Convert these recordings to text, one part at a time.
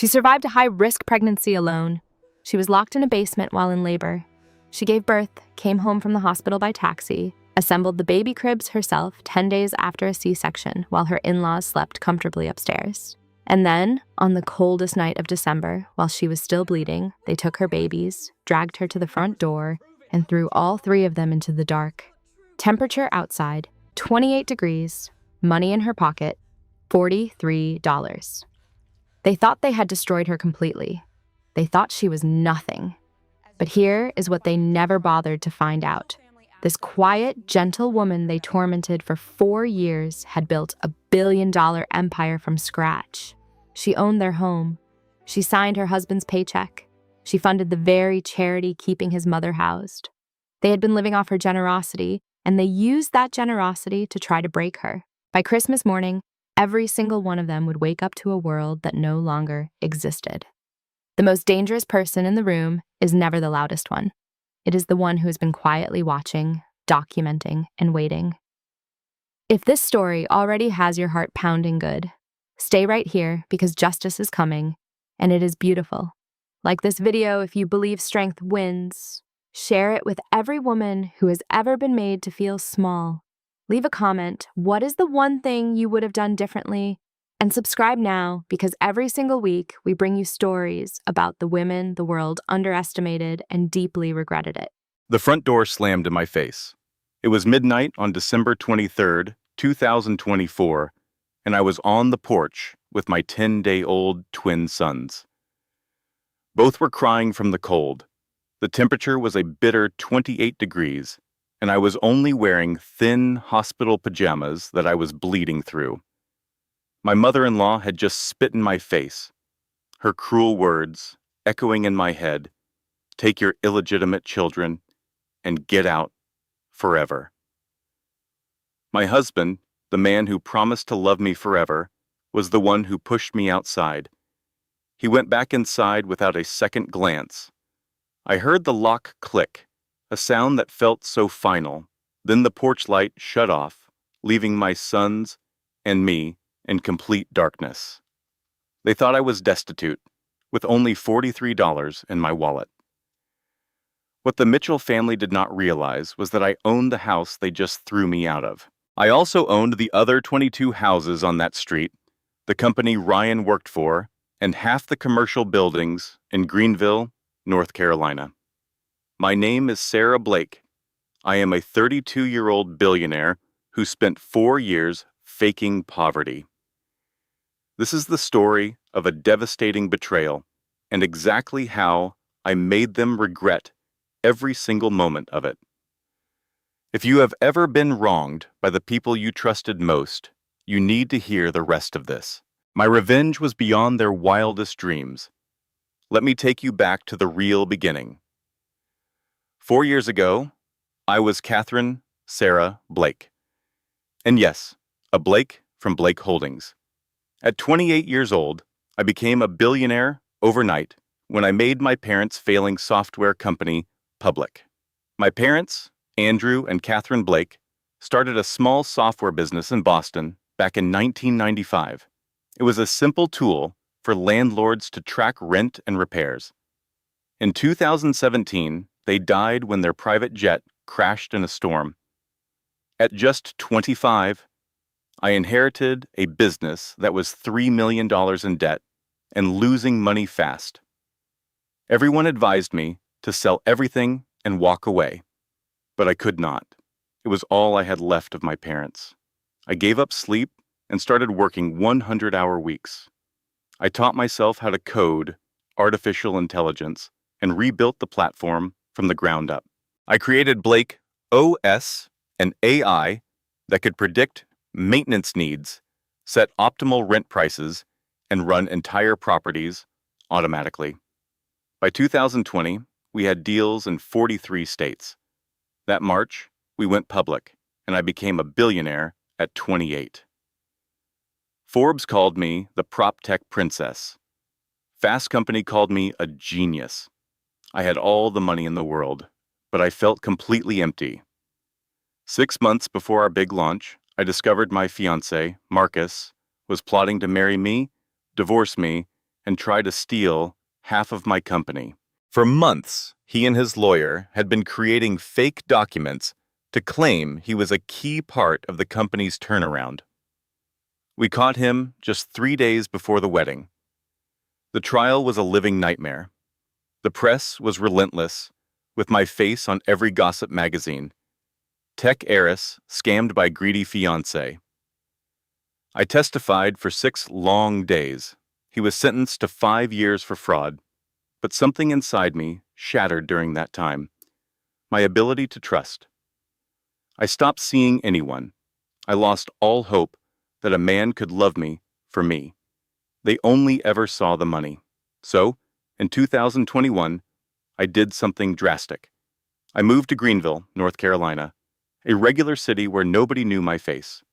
She survived a high-risk pregnancy alone. She was locked in a basement while in labor. She gave birth, came home from the hospital by taxi, assembled the baby cribs herself 10 days after a C-section while her in-laws slept comfortably upstairs. And then, on the coldest night of December, while she was still bleeding, they took her babies, dragged her to the front door, and threw all three of them into the dark. Temperature outside, 28 degrees, money in her pocket, $43. They thought they had destroyed her completely. They thought she was nothing. But here is what they never bothered to find out. This quiet, gentle woman they tormented for 4 years had built a billion-dollar empire from scratch. She owned their home. She signed her husband's paycheck. She funded the very charity keeping his mother housed. They had been living off her generosity, and they used that generosity to try to break her. By Christmas morning, every single one of them would wake up to a world that no longer existed. The most dangerous person in the room is never the loudest one. It is the one who has been quietly watching, documenting, and waiting. If this story already has your heart pounding good, stay right here because justice is coming, and it is beautiful. Like this video if you believe strength wins. Share it with every woman who has ever been made to feel small. Leave a comment, what is the one thing you would have done differently? And subscribe now because every single week we bring you stories about the women the world underestimated and deeply regretted it. The front door slammed in my face. It was midnight on December 23rd, 2024, and I was on the porch with my 10-day-old twin sons. Both were crying from the cold. The temperature was a bitter 28 degrees, and I was only wearing thin hospital pajamas that I was bleeding through. My mother-in-law had just spit in my face, her cruel words echoing in my head, "Take your illegitimate children and get out forever." My husband, the man who promised to love me forever, was the one who pushed me outside. He went back inside without a second glance. I heard the lock click, a sound that felt so final. Then the porch light shut off, leaving my sons and me in complete darkness. They thought I was destitute, with only $43 in my wallet. What the Mitchell family did not realize was that I owned the house they just threw me out of. I also owned the other 22 houses on that street, the company Ryan worked for, and half the commercial buildings in Greenville, North Carolina. My name is Sarah Blake. I am a 32-year-old billionaire who spent 4 years faking poverty. This is the story of a devastating betrayal and exactly how I made them regret every single moment of it. If you have ever been wronged by the people you trusted most, you need to hear the rest of this. My revenge was beyond their wildest dreams. Let me take you back to the real beginning. 4 years ago, I was Catherine Sarah Blake. And yes, a Blake from Blake Holdings. At 28 years old, I became a billionaire overnight when I made my parents' failing software company public. My parents, Andrew and Catherine Blake, started a small software business in Boston back in 1995. It was a simple tool for landlords to track rent and repairs. In 2017, they died when their private jet crashed in a storm. At just 25, I inherited a business that was $3 million in debt and losing money fast. Everyone advised me to sell everything and walk away, but I could not. It was all I had left of my parents. I gave up sleep and started working 100-hour weeks. I taught myself how to code artificial intelligence and rebuilt the platform from the ground up. I created Blake OS, an AI that could predict maintenance needs, set optimal rent prices, and run entire properties automatically. By 2020, we had deals in 43 states. That March, we went public, and I became a billionaire at 28. Forbes called me the prop tech princess. Fast Company called me a genius. I had all the money in the world, but I felt completely empty. 6 months before our big launch, I discovered my fiancé, Marcus, was plotting to marry me, divorce me, and try to steal half of my company. For months, he and his lawyer had been creating fake documents to claim he was a key part of the company's turnaround. We caught him just 3 days before the wedding. The trial was a living nightmare. The press was relentless, with my face on every gossip magazine. Tech heiress scammed by greedy fiancé. I testified for 6 long days. He was sentenced to 5 years for fraud, but something inside me shattered during that time. My ability to trust. I stopped seeing anyone. I lost all hope that a man could love me for me. They only ever saw the money. So, in 2021, I did something drastic. I moved to Greenville, North Carolina, a regular city where nobody knew my face.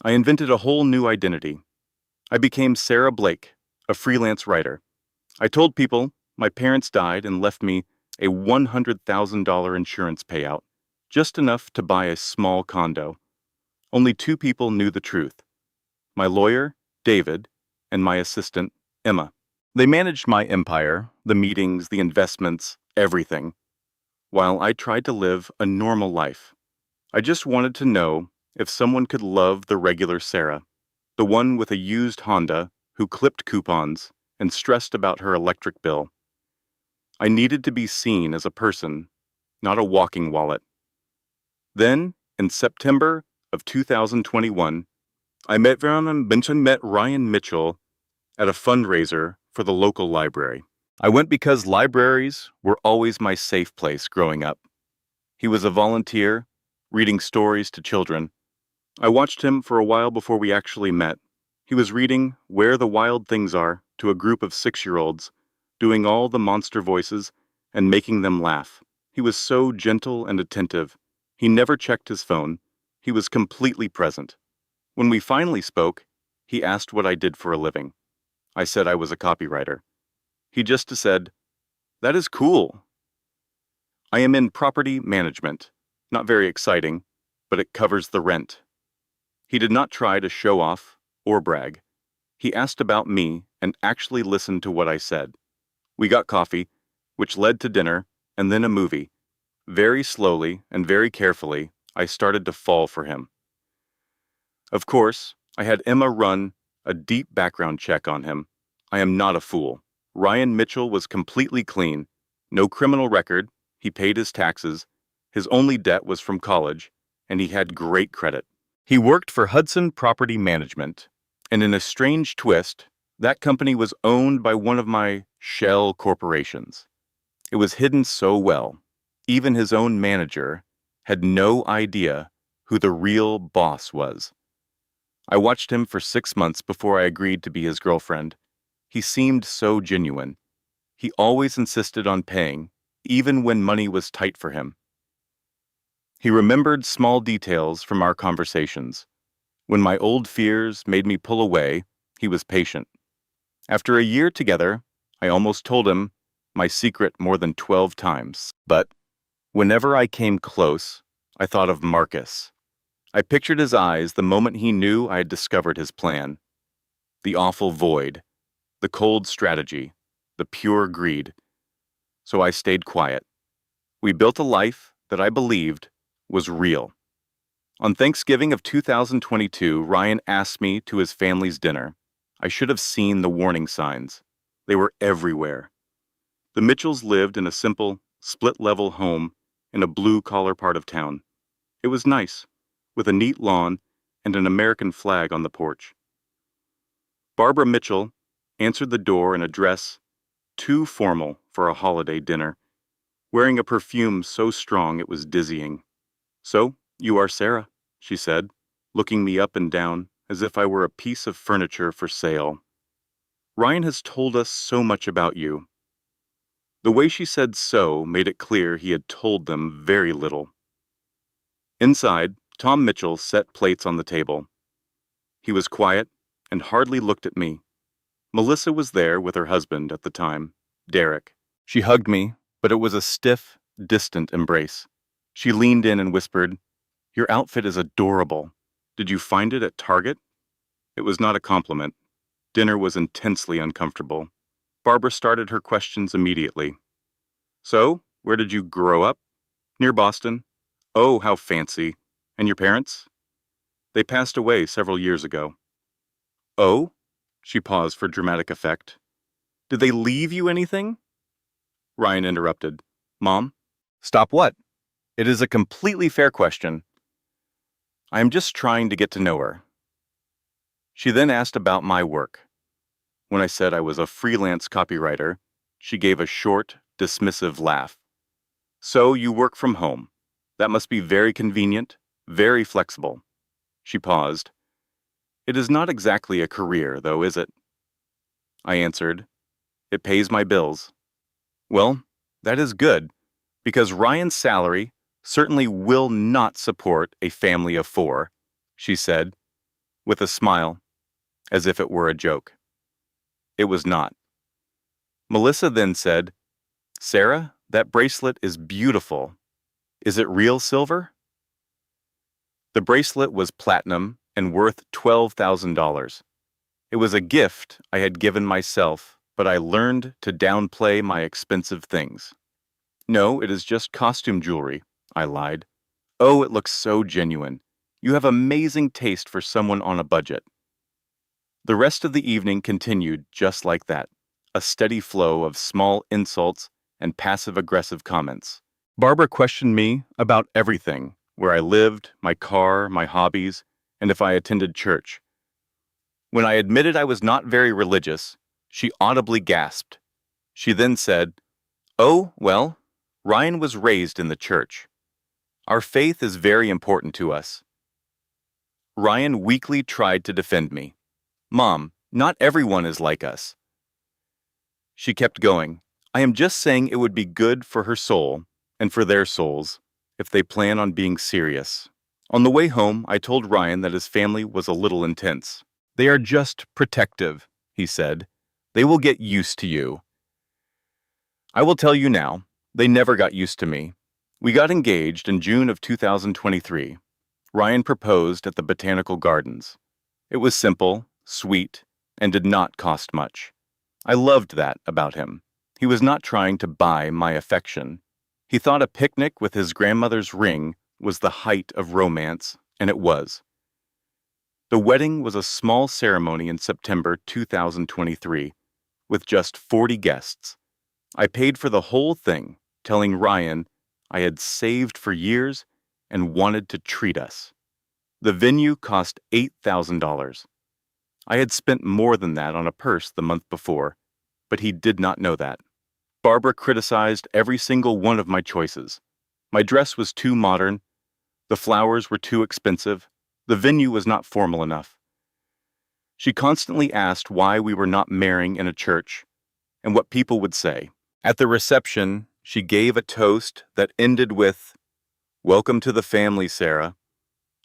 I invented a whole new identity. I became Sarah Blake, a freelance writer. I told people my parents died and left me a $100,000 insurance payout, just enough to buy a small condo. Only 2 people knew the truth: my lawyer, David, and my assistant, Emma. They managed my empire, the meetings, the investments, everything, while I tried to live a normal life. I just wanted to know if someone could love the regular Sarah, the one with a used Honda who clipped coupons and stressed about her electric bill. I needed to be seen as a person, not a walking wallet. Then, in September of 2021, I met Ryan Mitchell at a fundraiser for the local library. I went because libraries were always my safe place growing up. He was a volunteer, reading stories to children. I watched him for a while before we actually met. He was reading Where the Wild Things Are to a group of 6-year-olds, doing all the monster voices and making them laugh. He was so gentle and attentive. He never checked his phone. He was completely present. When we finally spoke, he asked what I did for a living. I said I was a copywriter. He just said, "That is cool." I am in property management. Not very exciting, but it covers the rent. He did not try to show off or brag. He asked about me and actually listened to what I said. We got coffee, which led to dinner, and then a movie. Very slowly and very carefully, I started to fall for him. Of course, I had Emma run a deep background check on him. I am not a fool. Ryan Mitchell was completely clean. No criminal record. He paid his taxes. His only debt was from college, and he had great credit. He worked for Hudson Property Management, and in a strange twist, that company was owned by one of my shell corporations. It was hidden so well, even his own manager had no idea who the real boss was. I watched him for 6 months before I agreed to be his girlfriend. He seemed so genuine. He always insisted on paying, even when money was tight for him. He remembered small details from our conversations. When my old fears made me pull away, he was patient. After a year together, I almost told him my secret more than 12 times. But whenever I came close, I thought of Marcus. I pictured his eyes the moment he knew I had discovered his plan. The awful void, the cold strategy, the pure greed. So I stayed quiet. We built a life that I believed was real. On Thanksgiving of 2022, Ryan asked me to his family's dinner. I should have seen the warning signs. They were everywhere. The Mitchells lived in a simple, split-level home in a blue-collar part of town. It was nice, with a neat lawn and an American flag on the porch. Barbara Mitchell answered the door in a dress too formal for a holiday dinner, wearing a perfume so strong it was dizzying. "So, you are Sarah," she said, looking me up and down as if I were a piece of furniture for sale. "Ryan has told us so much about you." The way she said "so" made it clear he had told them very little. Inside, Tom Mitchell set plates on the table. He was quiet and hardly looked at me. Melissa was there with her husband at the time, Derek. She hugged me, but it was a stiff, distant embrace. She leaned in and whispered, "Your outfit is adorable. Did you find it at Target?" It was not a compliment. Dinner was intensely uncomfortable. Barbara started her questions immediately. So, where did you grow up? Near Boston. Oh, how fancy. And your parents? They passed away several years ago. Oh? She paused for dramatic effect. Did they leave you anything? Ryan interrupted. Mom? Stop what? It is a completely fair question. I am just trying to get to know her. She then asked about my work. When I said I was a freelance copywriter, she gave a short, dismissive laugh. So you work from home. That must be very convenient, very flexible. She paused. It is not exactly a career, though, is it? I answered. It pays my bills. Well, that is good, because Ryan's salary certainly will not support a family of 4, she said, with a smile, as if it were a joke. It was not. Melissa then said, Sarah, that bracelet is beautiful. Is it real silver? The bracelet was platinum and worth $12,000. It was a gift I had given myself, but I learned to downplay my expensive things. No, it is just costume jewelry, I lied. Oh, it looks so genuine. You have amazing taste for someone on a budget. The rest of the evening continued just like that, a steady flow of small insults and passive-aggressive comments. Barbara questioned me about everything, where I lived, my car, my hobbies, and if I attended church. When I admitted I was not very religious, she audibly gasped. She then said, Oh, well, Ryan was raised in the church. Our faith is very important to us. Ryan weakly tried to defend me. Mom, not everyone is like us. She kept going. I am just saying it would be good for her soul, and for their souls, if they plan on being serious. On the way home, I told Ryan that his family was a little intense. They are just protective, he said. They will get used to you. I will tell you now, they never got used to me. We got engaged in June of 2023. Ryan proposed at the Botanical Gardens. It was simple, sweet, and did not cost much. I loved that about him. He was not trying to buy my affection. He thought a picnic with his grandmother's ring was the height of romance, and it was. The wedding was a small ceremony in September 2023, with just 40 guests. I paid for the whole thing, telling Ryan I had saved for years and wanted to treat us. The venue cost $8,000. I had spent more than that on a purse the month before, but he did not know that. Barbara criticized every single one of my choices. My dress was too modern, the flowers were too expensive, the venue was not formal enough. She constantly asked why we were not marrying in a church and what people would say. At the reception, she gave a toast that ended with, Welcome to the family, Sarah.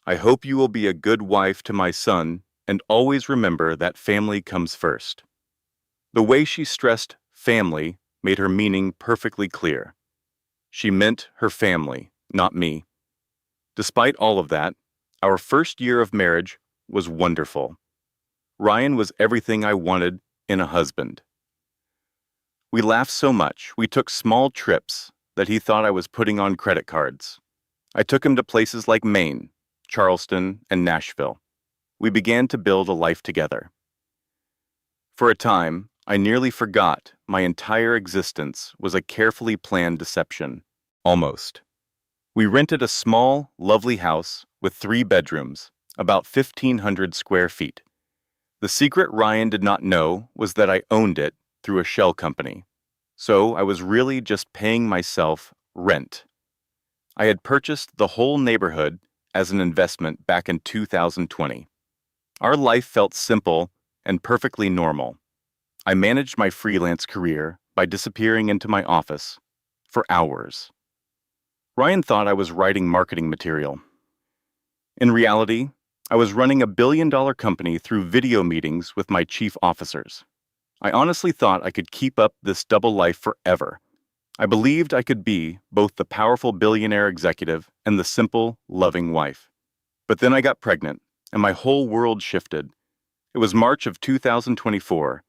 I hope you will be a good wife to my son and always remember that family comes first. The way she stressed family made her meaning perfectly clear. She meant her family, not me. Despite all of that, our first year of marriage was wonderful. Ryan was everything I wanted in a husband. We laughed so much, we took small trips that he thought I was putting on credit cards. I took him to places like Maine, Charleston, and Nashville. We began to build a life together. For a time, I nearly forgot my entire existence was a carefully planned deception. Almost. We rented a small, lovely house with 3 bedrooms, about 1,500 square feet. The secret Ryan did not know was that I owned it through a shell company. So I was really just paying myself rent. I had purchased the whole neighborhood as an investment back in 2020. Our life felt simple and perfectly normal. I managed my freelance career by disappearing into my office for hours. Ryan thought I was writing marketing material. In reality, I was running a billion-dollar company through video meetings with my chief officers. I honestly thought I could keep up this double life forever. I believed I could be both the powerful billionaire executive and the simple, loving wife. But then I got pregnant, and my whole world shifted. It was March of 2024.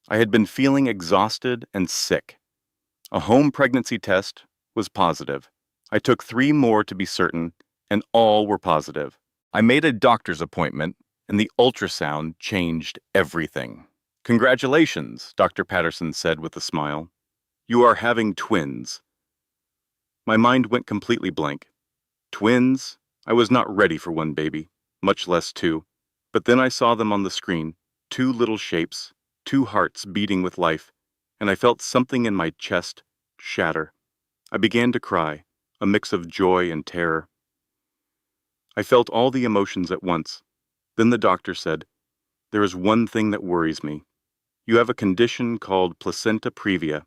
I had been feeling exhausted and sick. A home pregnancy test was positive. I took 3 more to be certain, and all were positive. I made a doctor's appointment, and the ultrasound changed everything. "Congratulations," Dr. Patterson said with a smile. "You are having twins." My mind went completely blank. Twins? I was not ready for one baby, much less two. But then I saw them on the screen, 2 little shapes, 2 hearts beating with life, and I felt something in my chest shatter. I began to cry, a mix of joy and terror. I felt all the emotions at once. Then the doctor said, "There is one thing that worries me. You have a condition called placenta previa,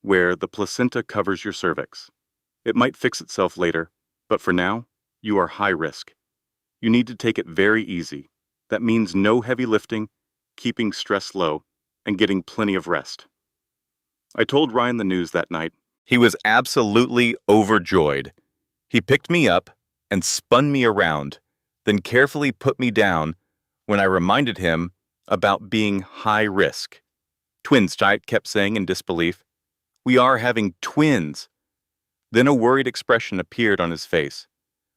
where the placenta covers your cervix. It might fix itself later, but for now, you are high risk. You need to take it very easy. That means no heavy lifting, keeping stress low, and getting plenty of rest." I told Ryan the news that night. He was absolutely overjoyed. He picked me up and spun me around, then carefully put me down when I reminded him about being high risk. "Twins," I kept saying in disbelief. "We are having twins." Then a worried expression appeared on his face.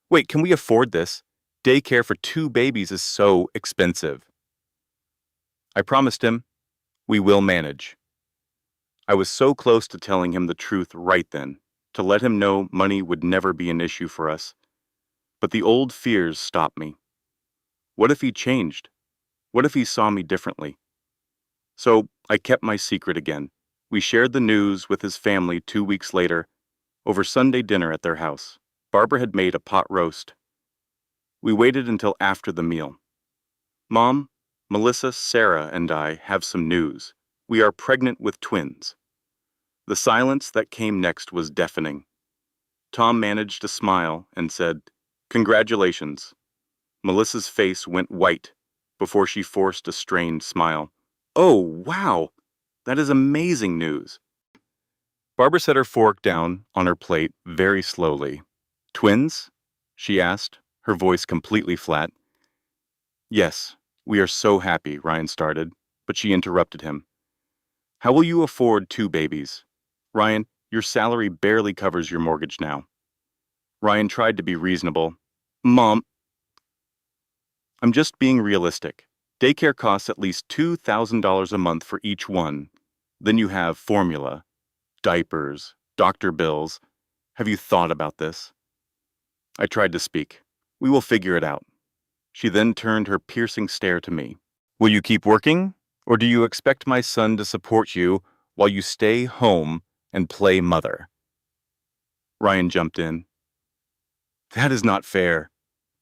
"Wait, can we afford this? Daycare for 2 babies is so expensive." I promised him, "We will manage." I was so close to telling him the truth right then, to let him know money would never be an issue for us. But the old fears stopped me. What if he changed? What if he saw me differently? So I kept my secret again. We shared the news with his family 2 weeks later, over Sunday dinner at their house. Barbara had made a pot roast. We waited until after the meal. "Mom, Melissa, Sarah, and I have some news. We are pregnant with twins." The silence that came next was deafening. Tom managed to smile and said, "Congratulations." Melissa's face went white before she forced a strained smile. "Oh, wow! That is amazing news." Barbara set her fork down on her plate very slowly. "Twins?" she asked, her voice completely flat. "Yes, we are so happy," Ryan started, but she interrupted him. "How will you afford 2 babies? Ryan, your salary barely covers your mortgage now." Ryan tried to be reasonable. "Mom, I'm just being realistic. Daycare costs at least $2,000 a month for each one. Then you have formula, diapers, doctor bills. Have you thought about this?" I tried to speak. "We will figure it out." She then turned her piercing stare to me. "Will you keep working, or do you expect my son to support you while you stay home and play mother?" Ryan jumped in. "That is not fair."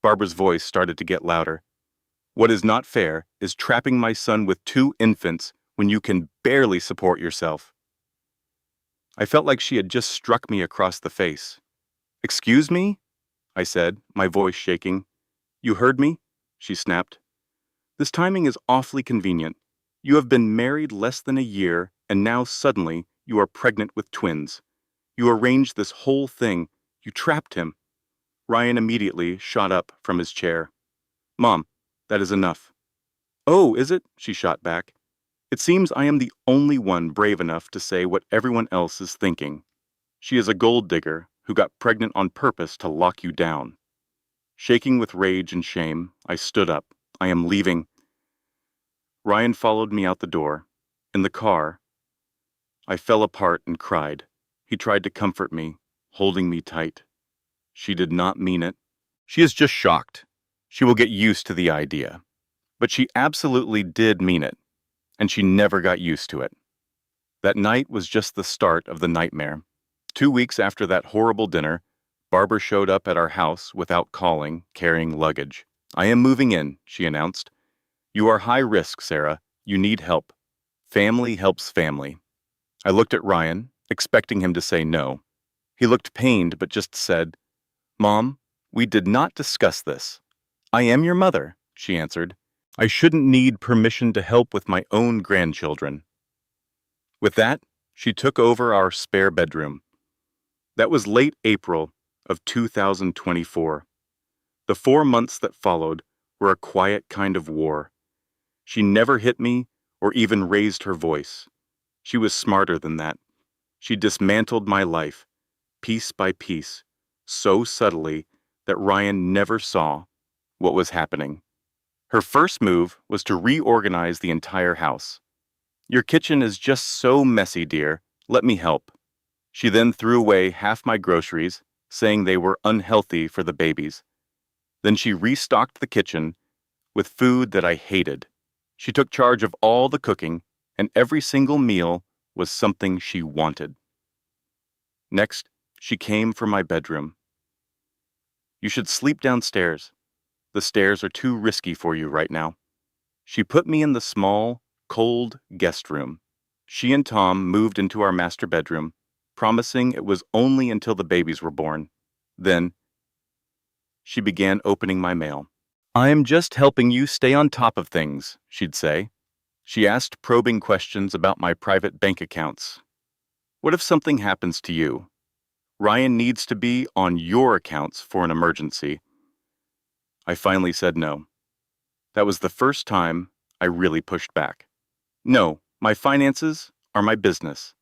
Barbara's voice started to get louder. "What is not fair is trapping my son with 2 infants when you can barely support yourself." I felt like she had just struck me across the face. "Excuse me?" I said, my voice shaking. "You heard me?" she snapped. "This timing is awfully convenient. You have been married less than a year, and now suddenly you are pregnant with twins. You arranged this whole thing. You trapped him." Ryan immediately shot up from his chair. "Mom, that is enough." "Oh, is it?" she shot back. "It seems I am the only one brave enough to say what everyone else is thinking. She is a gold digger who got pregnant on purpose to lock you down." Shaking with rage and shame, I stood up. "I am leaving." Ryan followed me out the door. In the car, I fell apart and cried. He tried to comfort me, holding me tight. "She did not mean it. She is just shocked. She will get used to the idea." But she absolutely did mean it, and she never got used to it. That night was just the start of the nightmare. 2 weeks after that horrible dinner, Barbara showed up at our house without calling, carrying luggage. "I am moving in," she announced. "You are high risk, Sarah. You need help. Family helps family." I looked at Ryan, expecting him to say no. He looked pained but just said, "Mom, we did not discuss this." "I am your mother," she answered. "I shouldn't need permission to help with my own grandchildren." With that, she took over our spare bedroom. That was late April of 2024. The 4 months that followed were a quiet kind of war. She never hit me or even raised her voice. She was smarter than that. She dismantled my life, piece by piece, so subtly that Ryan never saw what was happening. Her first move was to reorganize the entire house. "Your kitchen is just so messy, dear. Let me help." She then threw away half my groceries, saying they were unhealthy for the babies. Then she restocked the kitchen with food that I hated. She took charge of all the cooking, and every single meal was something she wanted. Next, she came for my bedroom. "You should sleep downstairs. The stairs are too risky for you right now." She put me in the small, cold guest room. She and Tom moved into our master bedroom, promising it was only until the babies were born. Then, she began opening my mail. "I am just helping you stay on top of things," she'd say. She asked probing questions about my private bank accounts. "What if something happens to you? Ryan needs to be on your accounts for an emergency." I finally said no. That was the first time I really pushed back. "No, my finances are my business."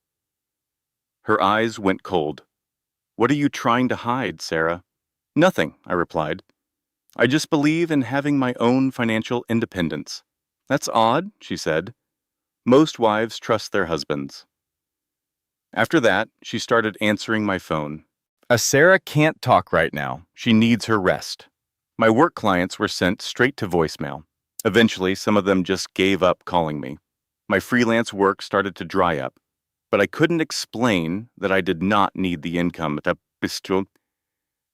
Her eyes went cold. "What are you trying to hide, Sarah?" "Nothing," I replied. "I just believe in having my own financial independence." "That's odd," she said. "Most wives trust their husbands." After that, she started answering my phone. Sarah can't talk right now. She needs her rest." My work clients were sent straight to voicemail. Eventually, some of them just gave up calling me. My freelance work started to dry up, but I couldn't explain that I did not need the income.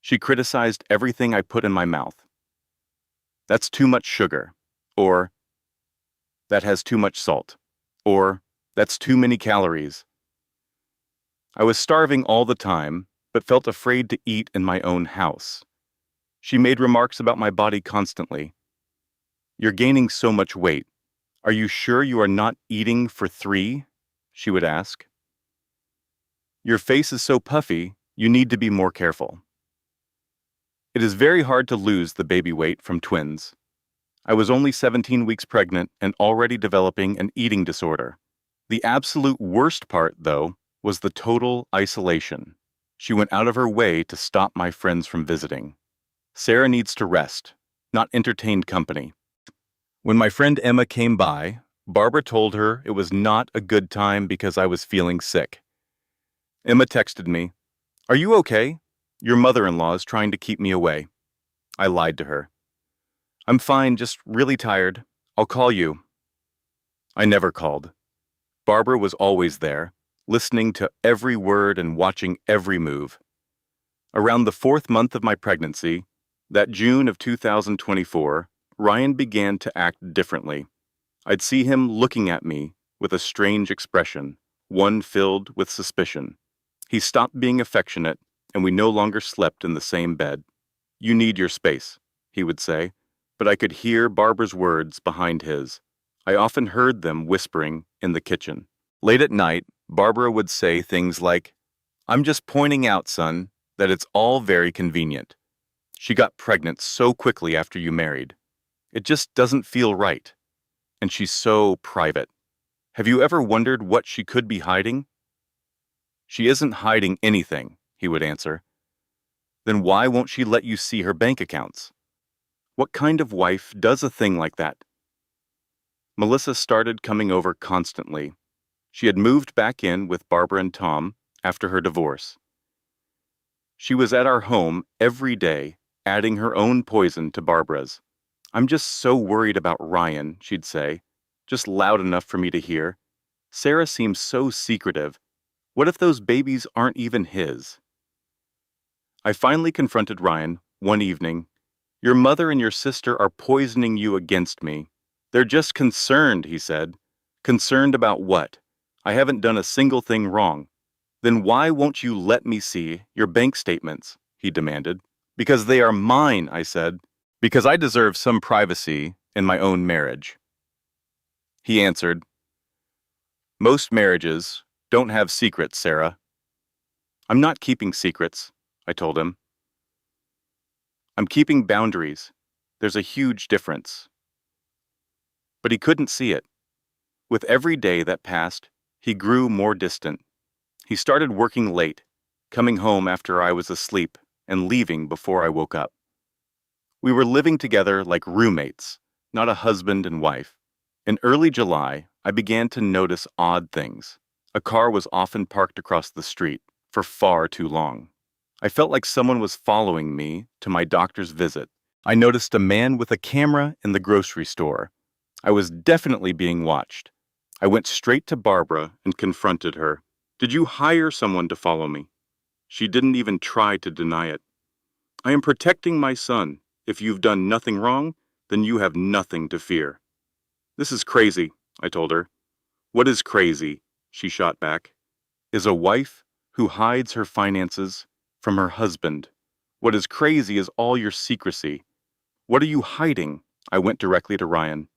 She criticized everything I put in my mouth. "That's too much sugar," or "that has too much salt," or "that's too many calories." I was starving all the time, but felt afraid to eat in my own house. She made remarks about my body constantly. "You're gaining so much weight. Are you sure you are not eating for 3?" she would ask. "Your face is so puffy, you need to be more careful." It is very hard to lose the baby weight from twins. I was only 17 weeks pregnant and already developing an eating disorder. The absolute worst part, though, was the total isolation. She went out of her way to stop my friends from visiting. Sarah needs to rest, not entertain company. When my friend Emma came by, Barbara told her it was not a good time because I was feeling sick. Emma texted me, "Are you okay? Your mother-in-law is trying to keep me away." I lied to her. "I'm fine, just really tired. I'll call you." I never called. Barbara was always there, listening to every word and watching every move. Around the 4th month of my pregnancy, that June of 2024, Ryan began to act differently. I'd see him looking at me with a strange expression, one filled with suspicion. He stopped being affectionate, and we no longer slept in the same bed. "You need your space," he would say, but I could hear Barbara's words behind his. I often heard them whispering in the kitchen. Late at night, Barbara would say things like, "I'm just pointing out, son, that it's all very convenient. She got pregnant so quickly after you married. It just doesn't feel right. And she's so private. Have you ever wondered what she could be hiding?" "She isn't hiding anything," he would answer. "Then why won't she let you see her bank accounts? What kind of wife does a thing like that?" Melissa started coming over constantly. She had moved back in with Barbara and Tom after her divorce. She was at our home every day, adding her own poison to Barbara's. "I'm just so worried about Ryan," she'd say, just loud enough for me to hear. "Sarah seems so secretive. What if those babies aren't even his?" I finally confronted Ryan one evening. "Your mother and your sister are poisoning you against me. They're just concerned," he said. "Concerned about what? I haven't done a single thing wrong." "Then why won't you let me see your bank statements?" he demanded. "Because they are mine," I said. "Because I deserve some privacy in my own marriage." He answered, "Most marriages don't have secrets, Sarah." "I'm not keeping secrets," I told him. "I'm keeping boundaries. There's a huge difference." But he couldn't see it. With every day that passed, he grew more distant. He started working late, coming home after I was asleep and leaving before I woke up. We were living together like roommates, not a husband and wife. In early July, I began to notice odd things. A car was often parked across the street for far too long. I felt like someone was following me to my doctor's visit. I noticed a man with a camera in the grocery store. I was definitely being watched. I went straight to Barbara and confronted her. "Did you hire someone to follow me?" She didn't even try to deny it. "I am protecting my son. If you've done nothing wrong, then you have nothing to fear." "This is crazy," I told her. "What is crazy?" she shot back. "Is a wife who hides her finances from her husband. What is crazy is all your secrecy. What are you hiding?" I went directly to Ryan.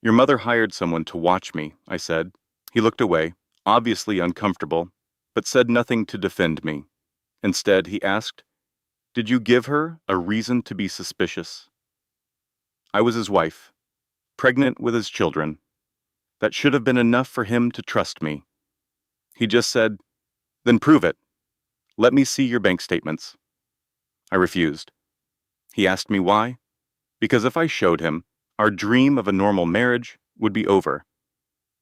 "Your mother hired someone to watch me," I said. He looked away, obviously uncomfortable, but said nothing to defend me. Instead, he asked, "Did you give her a reason to be suspicious?" I was his wife, pregnant with his children. That should have been enough for him to trust me. He just said, "Then prove it. Let me see your bank statements." I refused. He asked me why. Because if I showed him, our dream of a normal marriage would be over.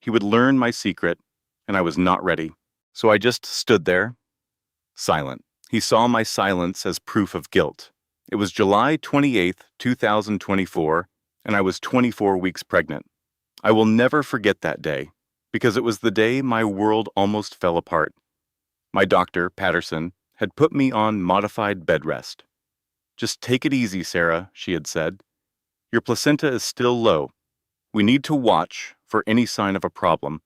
He would learn my secret, and I was not ready. So I just stood there, silent. He saw my silence as proof of guilt. It was July 28th, 2024, and I was 24 weeks pregnant. I will never forget that day, because it was the day my world almost fell apart. My doctor, Patterson, had put me on modified bed rest. "Just take it easy, Sarah," she had said. "Your placenta is still low. We need to watch for any sign of a problem.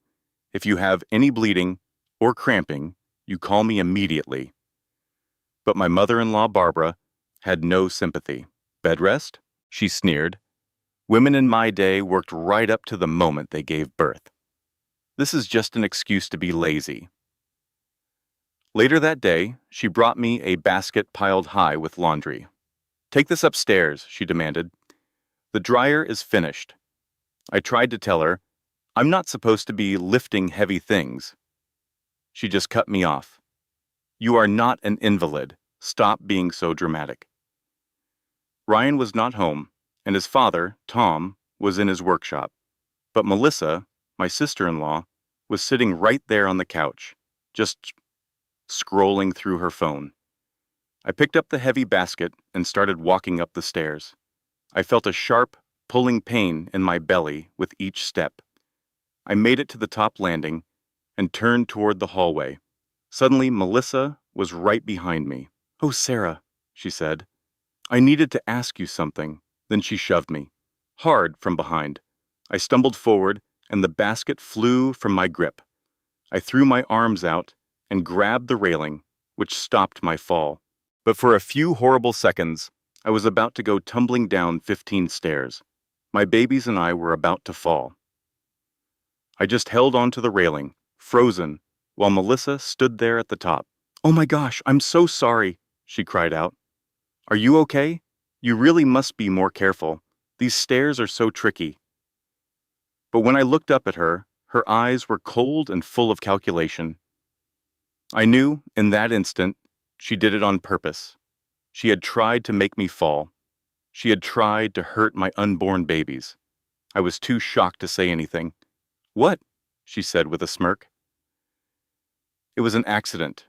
If you have any bleeding or cramping, you call me immediately." But my mother-in-law, Barbara, had no sympathy. "Bed rest?" she sneered. "Women in my day worked right up to the moment they gave birth. This is just an excuse to be lazy." Later that day, she brought me a basket piled high with laundry. "Take this upstairs," she demanded. "The dryer is finished." I tried to tell her, "I'm not supposed to be lifting heavy things." She just cut me off. "You are not an invalid. Stop being so dramatic." Ryan was not home, and his father, Tom, was in his workshop. But Melissa, my sister-in-law, was sitting right there on the couch, just scrolling through her phone. I picked up the heavy basket and started walking up the stairs. I felt a sharp, pulling pain in my belly with each step. I made it to the top landing and turned toward the hallway. Suddenly, Melissa was right behind me. "Oh, Sarah," she said. "I needed to ask you something." Then she shoved me, hard from behind. I stumbled forward, and the basket flew from my grip. I threw my arms out and grabbed the railing, which stopped my fall. But for a few horrible seconds, I was about to go tumbling down 15 stairs. My babies and I were about to fall. I just held onto the railing, frozen, while Melissa stood there at the top. "Oh my gosh, I'm so sorry," she cried out. "Are you okay? You really must be more careful. These stairs are so tricky." But when I looked up at her, her eyes were cold and full of calculation. I knew, in that instant, she did it on purpose. She had tried to make me fall. She had tried to hurt my unborn babies. I was too shocked to say anything. "What?" she said with a smirk. "It was an accident.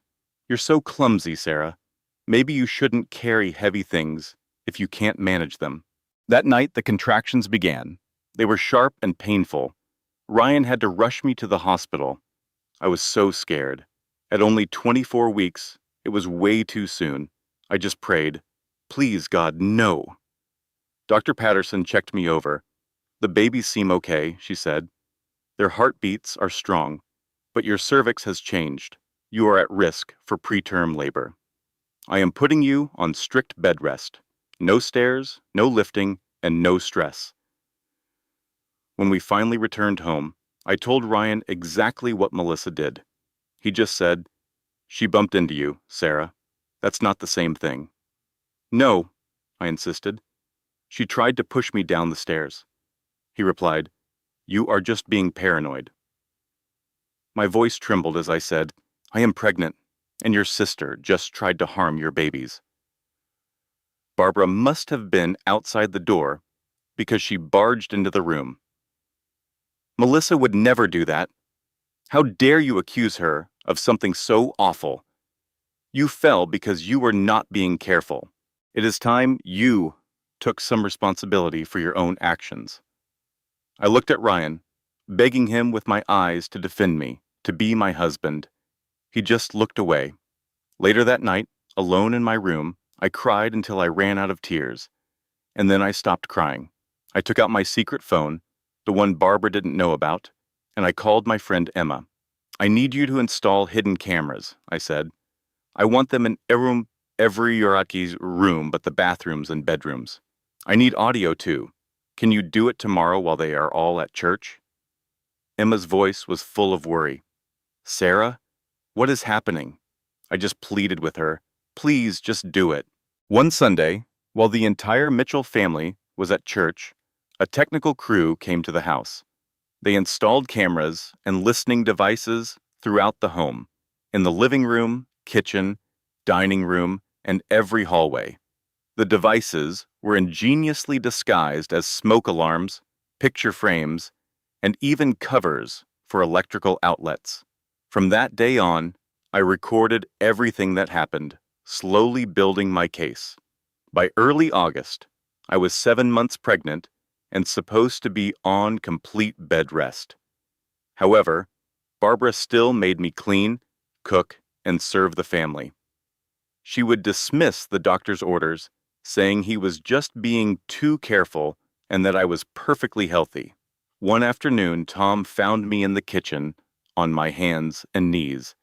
You're so clumsy, Sarah. Maybe you shouldn't carry heavy things if you can't manage them." That night, the contractions began. They were sharp and painful. Ryan had to rush me to the hospital. I was so scared. At only 24 weeks, it was way too soon. I just prayed, "Please, God, no." Dr. Patterson checked me over. "The babies seem okay," she said. "Their heartbeats are strong, but your cervix has changed. You are at risk for preterm labor. I am putting you on strict bed rest. No stairs, no lifting, and no stress." When we finally returned home, I told Ryan exactly what Melissa did. He just said, "She bumped into you, Sarah. That's not the same thing." "No," I insisted. "She tried to push me down the stairs." He replied, "You are just being paranoid. My voice trembled as I said, "I am pregnant, and your sister just tried to harm your babies." Barbara must have been outside the door because she barged into the room. "Melissa would never do that. How dare you accuse her of something so awful? You fell because you were not being careful. It is time you took some responsibility for your own actions." I looked at Ryan, begging him with my eyes to defend me, to be my husband. He just looked away. Later that night, alone in my room, I cried until I ran out of tears. And then I stopped crying. I took out my secret phone, the one Barbara didn't know about, and I called my friend Emma. "I need you to install hidden cameras," I said. "I want them in every Yuraki's room but the bathrooms and bedrooms. I need audio too. Can you do it tomorrow while they are all at church?" Emma's voice was full of worry. "Sarah, what is happening?" I just pleaded with her. "Please, just do it." One Sunday, while the entire Mitchell family was at church, a technical crew came to the house. They installed cameras and listening devices throughout the home, in the living room, kitchen, dining room, and every hallway. The devices were ingeniously disguised as smoke alarms, picture frames, and even covers for electrical outlets. From that day on, I recorded everything that happened, slowly building my case. By early August, I was 7 months pregnant and supposed to be on complete bed rest. However, Barbara still made me clean, cook, and serve the family. She would dismiss the doctor's orders, saying he was just being too careful and that I was perfectly healthy. One afternoon, Tom found me in the kitchen, on my hands and knees.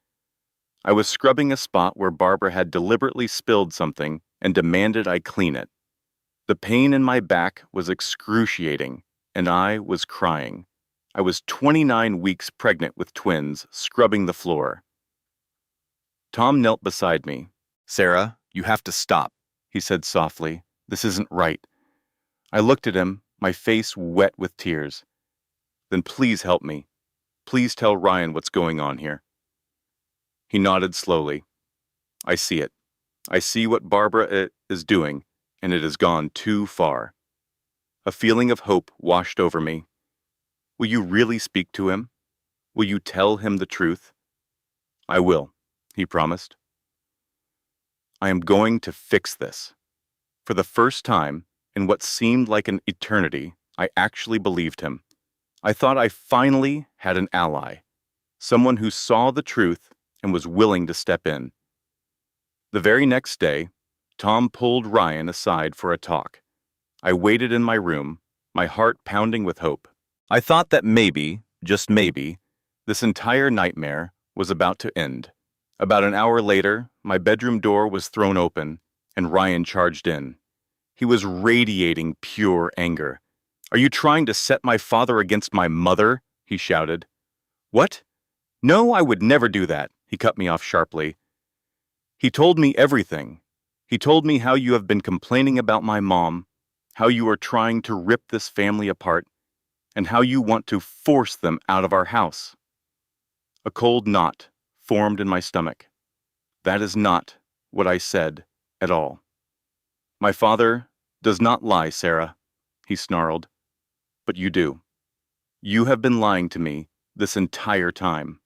I was scrubbing a spot where Barbara had deliberately spilled something and demanded I clean it. The pain in my back was excruciating, and I was crying. I was 29 weeks pregnant with twins, scrubbing the floor. Tom knelt beside me. "Sarah, you have to stop," he said softly. "This isn't right." I looked at him, my face wet with tears. "Then please help me. Please tell Ryan what's going on here." He nodded slowly. "I see it. I see what Barbara is doing, and it has gone too far." A feeling of hope washed over me. "Will you really speak to him? Will you tell him the truth?" "I will," he promised. "I am going to fix this." For the first time, in what seemed like an eternity, I actually believed him. I thought I finally had an ally, someone who saw the truth and was willing to step in. The very next day, Tom pulled Ryan aside for a talk. I waited in my room, my heart pounding with hope. I thought that maybe, just maybe, this entire nightmare was about to end. About an hour later, my bedroom door was thrown open, and Ryan charged in. He was radiating pure anger. "Are you trying to set my father against my mother?" he shouted. "What? No, I would never do that," he cut me off sharply. "He told me everything. He told me how you have been complaining about my mom, how you are trying to rip this family apart, and how you want to force them out of our house." A cold knot formed in my stomach. That is not what I said at all. "My father does not lie, Sarah," he snarled. "But you do. You have been lying to me this entire time."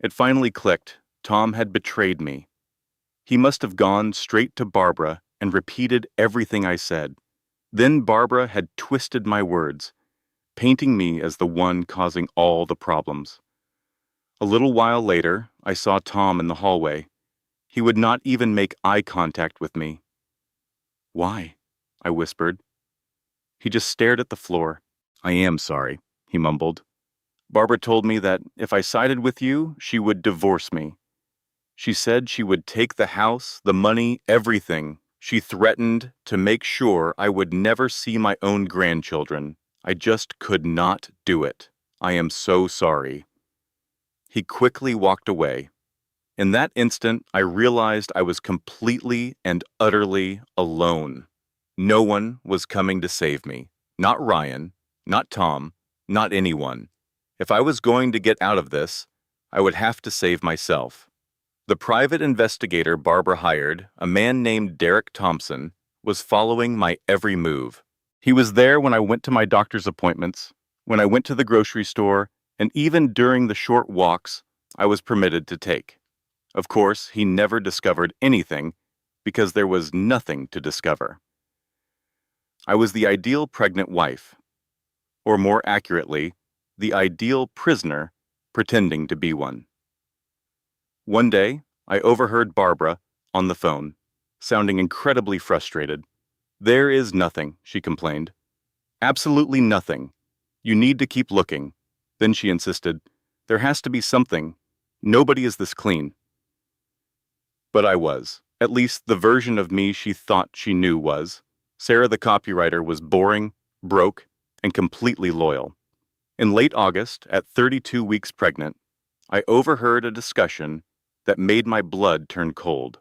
It finally clicked. Tom had betrayed me. He must have gone straight to Barbara and repeated everything I said. Then Barbara had twisted my words, painting me as the one causing all the problems. A little while later, I saw Tom in the hallway. He would not even make eye contact with me. "Why?" I whispered. He just stared at the floor. "I am sorry," he mumbled. "Barbara told me that if I sided with you, she would divorce me. She said she would take the house, the money, everything. She threatened to make sure I would never see my own grandchildren. I just could not do it. I am so sorry." He quickly walked away. In that instant, I realized I was completely and utterly alone. No one was coming to save me. Not Ryan, not Tom, not anyone. If I was going to get out of this, I would have to save myself. The private investigator Barbara hired, a man named Derek Thompson, was following my every move. He was there when I went to my doctor's appointments, when I went to the grocery store, and even during the short walks I was permitted to take. Of course, he never discovered anything because there was nothing to discover. I was the ideal pregnant wife, or more accurately, the ideal prisoner pretending to be one. One day, I overheard Barbara on the phone, sounding incredibly frustrated. "There is nothing," she complained. "Absolutely nothing. You need to keep looking." Then she insisted, "There has to be something. Nobody is this clean." But I was. At least the version of me she thought she knew was. Sarah the copywriter was boring, broke, and completely loyal. In late August, at 32 weeks pregnant, I overheard a discussion that made my blood turn cold.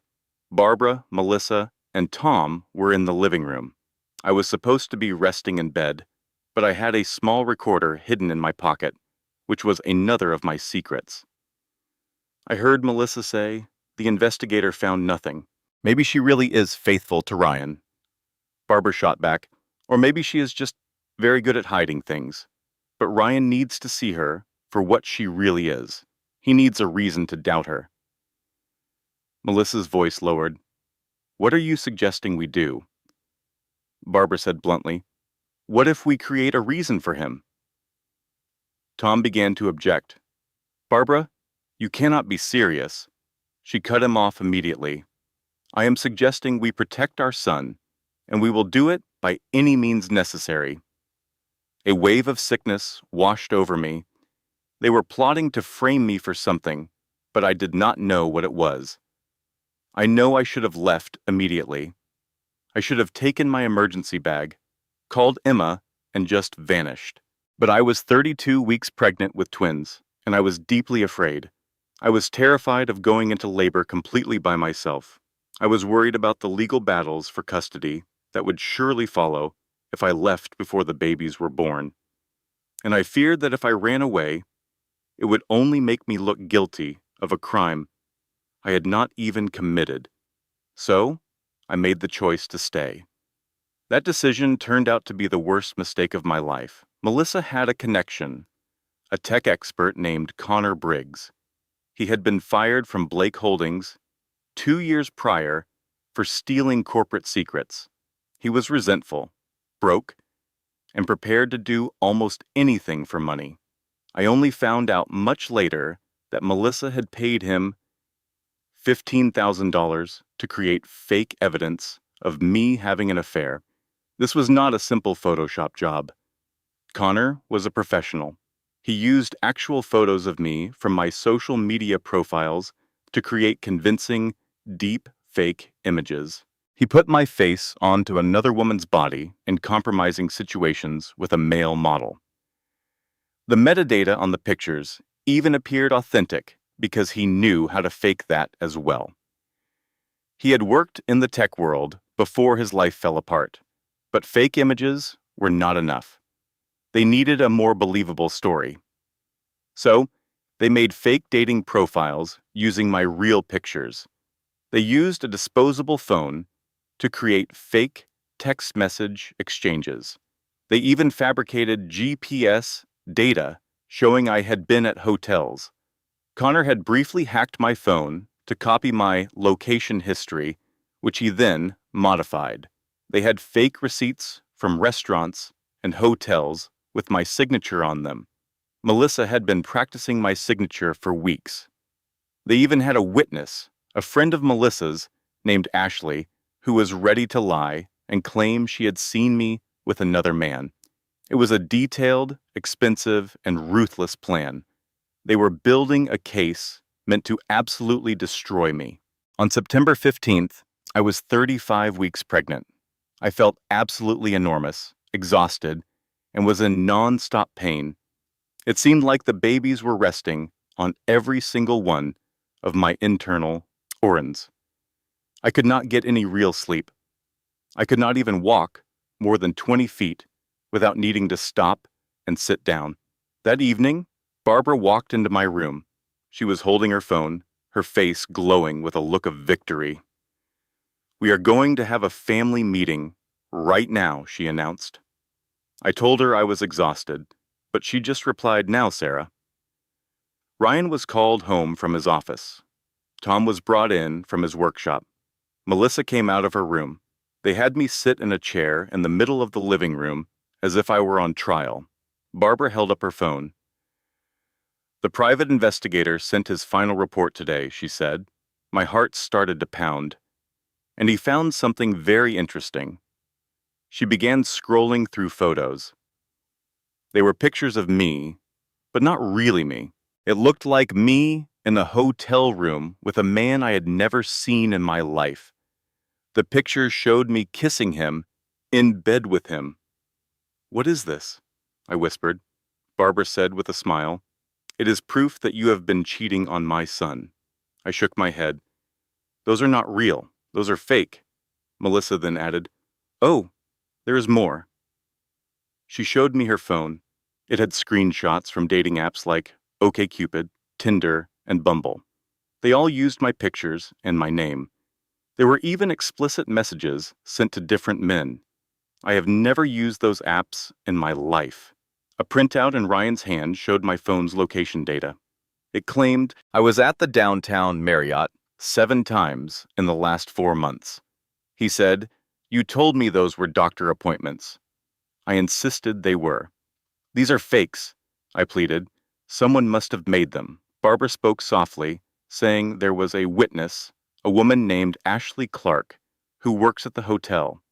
Barbara, Melissa, and Tom were in the living room. I was supposed to be resting in bed, but I had a small recorder hidden in my pocket, which was another of my secrets. I heard Melissa say, "The investigator found nothing. Maybe she really is faithful to Ryan." Barbara shot back, "Or maybe she is just very good at hiding things. But Ryan needs to see her for what she really is. He needs a reason to doubt her." Melissa's voice lowered. "What are you suggesting we do?" Barbara said bluntly, "What if we create a reason for him?" Tom began to object. "Barbara, you cannot be serious." She cut him off immediately. "I am suggesting we protect our son, and we will do it by any means necessary." A wave of sickness washed over me. They were plotting to frame me for something, but I did not know what it was. I know I should have left immediately. I should have taken my emergency bag, called Emma, and just vanished. But I was 32 weeks pregnant with twins, and I was deeply afraid. I was terrified of going into labor completely by myself. I was worried about the legal battles for custody that would surely follow if I left before the babies were born. And I feared that if I ran away, it would only make me look guilty of a crime I had not even committed. So, I made the choice to stay. That decision turned out to be the worst mistake of my life. Melissa had a connection, a tech expert named Connor Briggs. He had been fired from Blake Holdings 2 years prior for stealing corporate secrets. He was resentful, broke, and prepared to do almost anything for money. I only found out much later that Melissa had paid him $15,000 to create fake evidence of me having an affair. This was not a simple Photoshop job. Connor was a professional. He used actual photos of me from my social media profiles to create convincing, deep fake images. He put my face onto another woman's body in compromising situations with a male model. The metadata on the pictures even appeared authentic because he knew how to fake that as well. He had worked in the tech world before his life fell apart, but fake images were not enough. They needed a more believable story. So, they made fake dating profiles using my real pictures. They used a disposable phone to create fake text message exchanges. They even fabricated GPS data showing I had been at hotels. Connor had briefly hacked my phone to copy my location history, which he then modified. They had fake receipts from restaurants and hotels with my signature on them. Melissa had been practicing my signature for weeks. They even had a witness, a friend of Melissa's named Ashley, who was ready to lie and claim she had seen me with another man. It was a detailed, expensive, and ruthless plan. They were building a case meant to absolutely destroy me. On September 15th, I was 35 weeks pregnant. I felt absolutely enormous, exhausted, and was in non-stop pain. It seemed like the babies were resting on every single one of my internal organs. I could not get any real sleep. I could not even walk more than 20 feet without needing to stop and sit down. That evening, Barbara walked into my room. She was holding her phone, her face glowing with a look of victory. "We are going to have a family meeting right now," she announced. I told her I was exhausted, but she just replied, "Now, Sarah." Ryan was called home from his office. Tom was brought in from his workshop. Melissa came out of her room. They had me sit in a chair in the middle of the living room as if I were on trial. Barbara held up her phone. "The private investigator sent his final report today," she said. My heart started to pound. "And he found something very interesting." She began scrolling through photos. They were pictures of me, but not really me. It looked like me in a hotel room with a man I had never seen in my life. The pictures showed me kissing him, in bed with him. "What is this?" I whispered. Barbara said with a smile, "It is proof that you have been cheating on my son." I shook my head. "Those are not real. Those are fake." Melissa then added, "Oh, there is more." She showed me her phone. It had screenshots from dating apps like OkCupid, Tinder, and Bumble. They all used my pictures and my name. There were even explicit messages sent to different men. I have never used those apps in my life. A printout in Ryan's hand showed my phone's location data. It claimed I was at the downtown Marriott 7 times in the last 4 months. He said, "You told me those were doctor appointments." I insisted they were. "These are fakes," I pleaded. "Someone must have made them." Barbara spoke softly, saying there was a witness, a woman named Ashley Clark, who works at the hotel.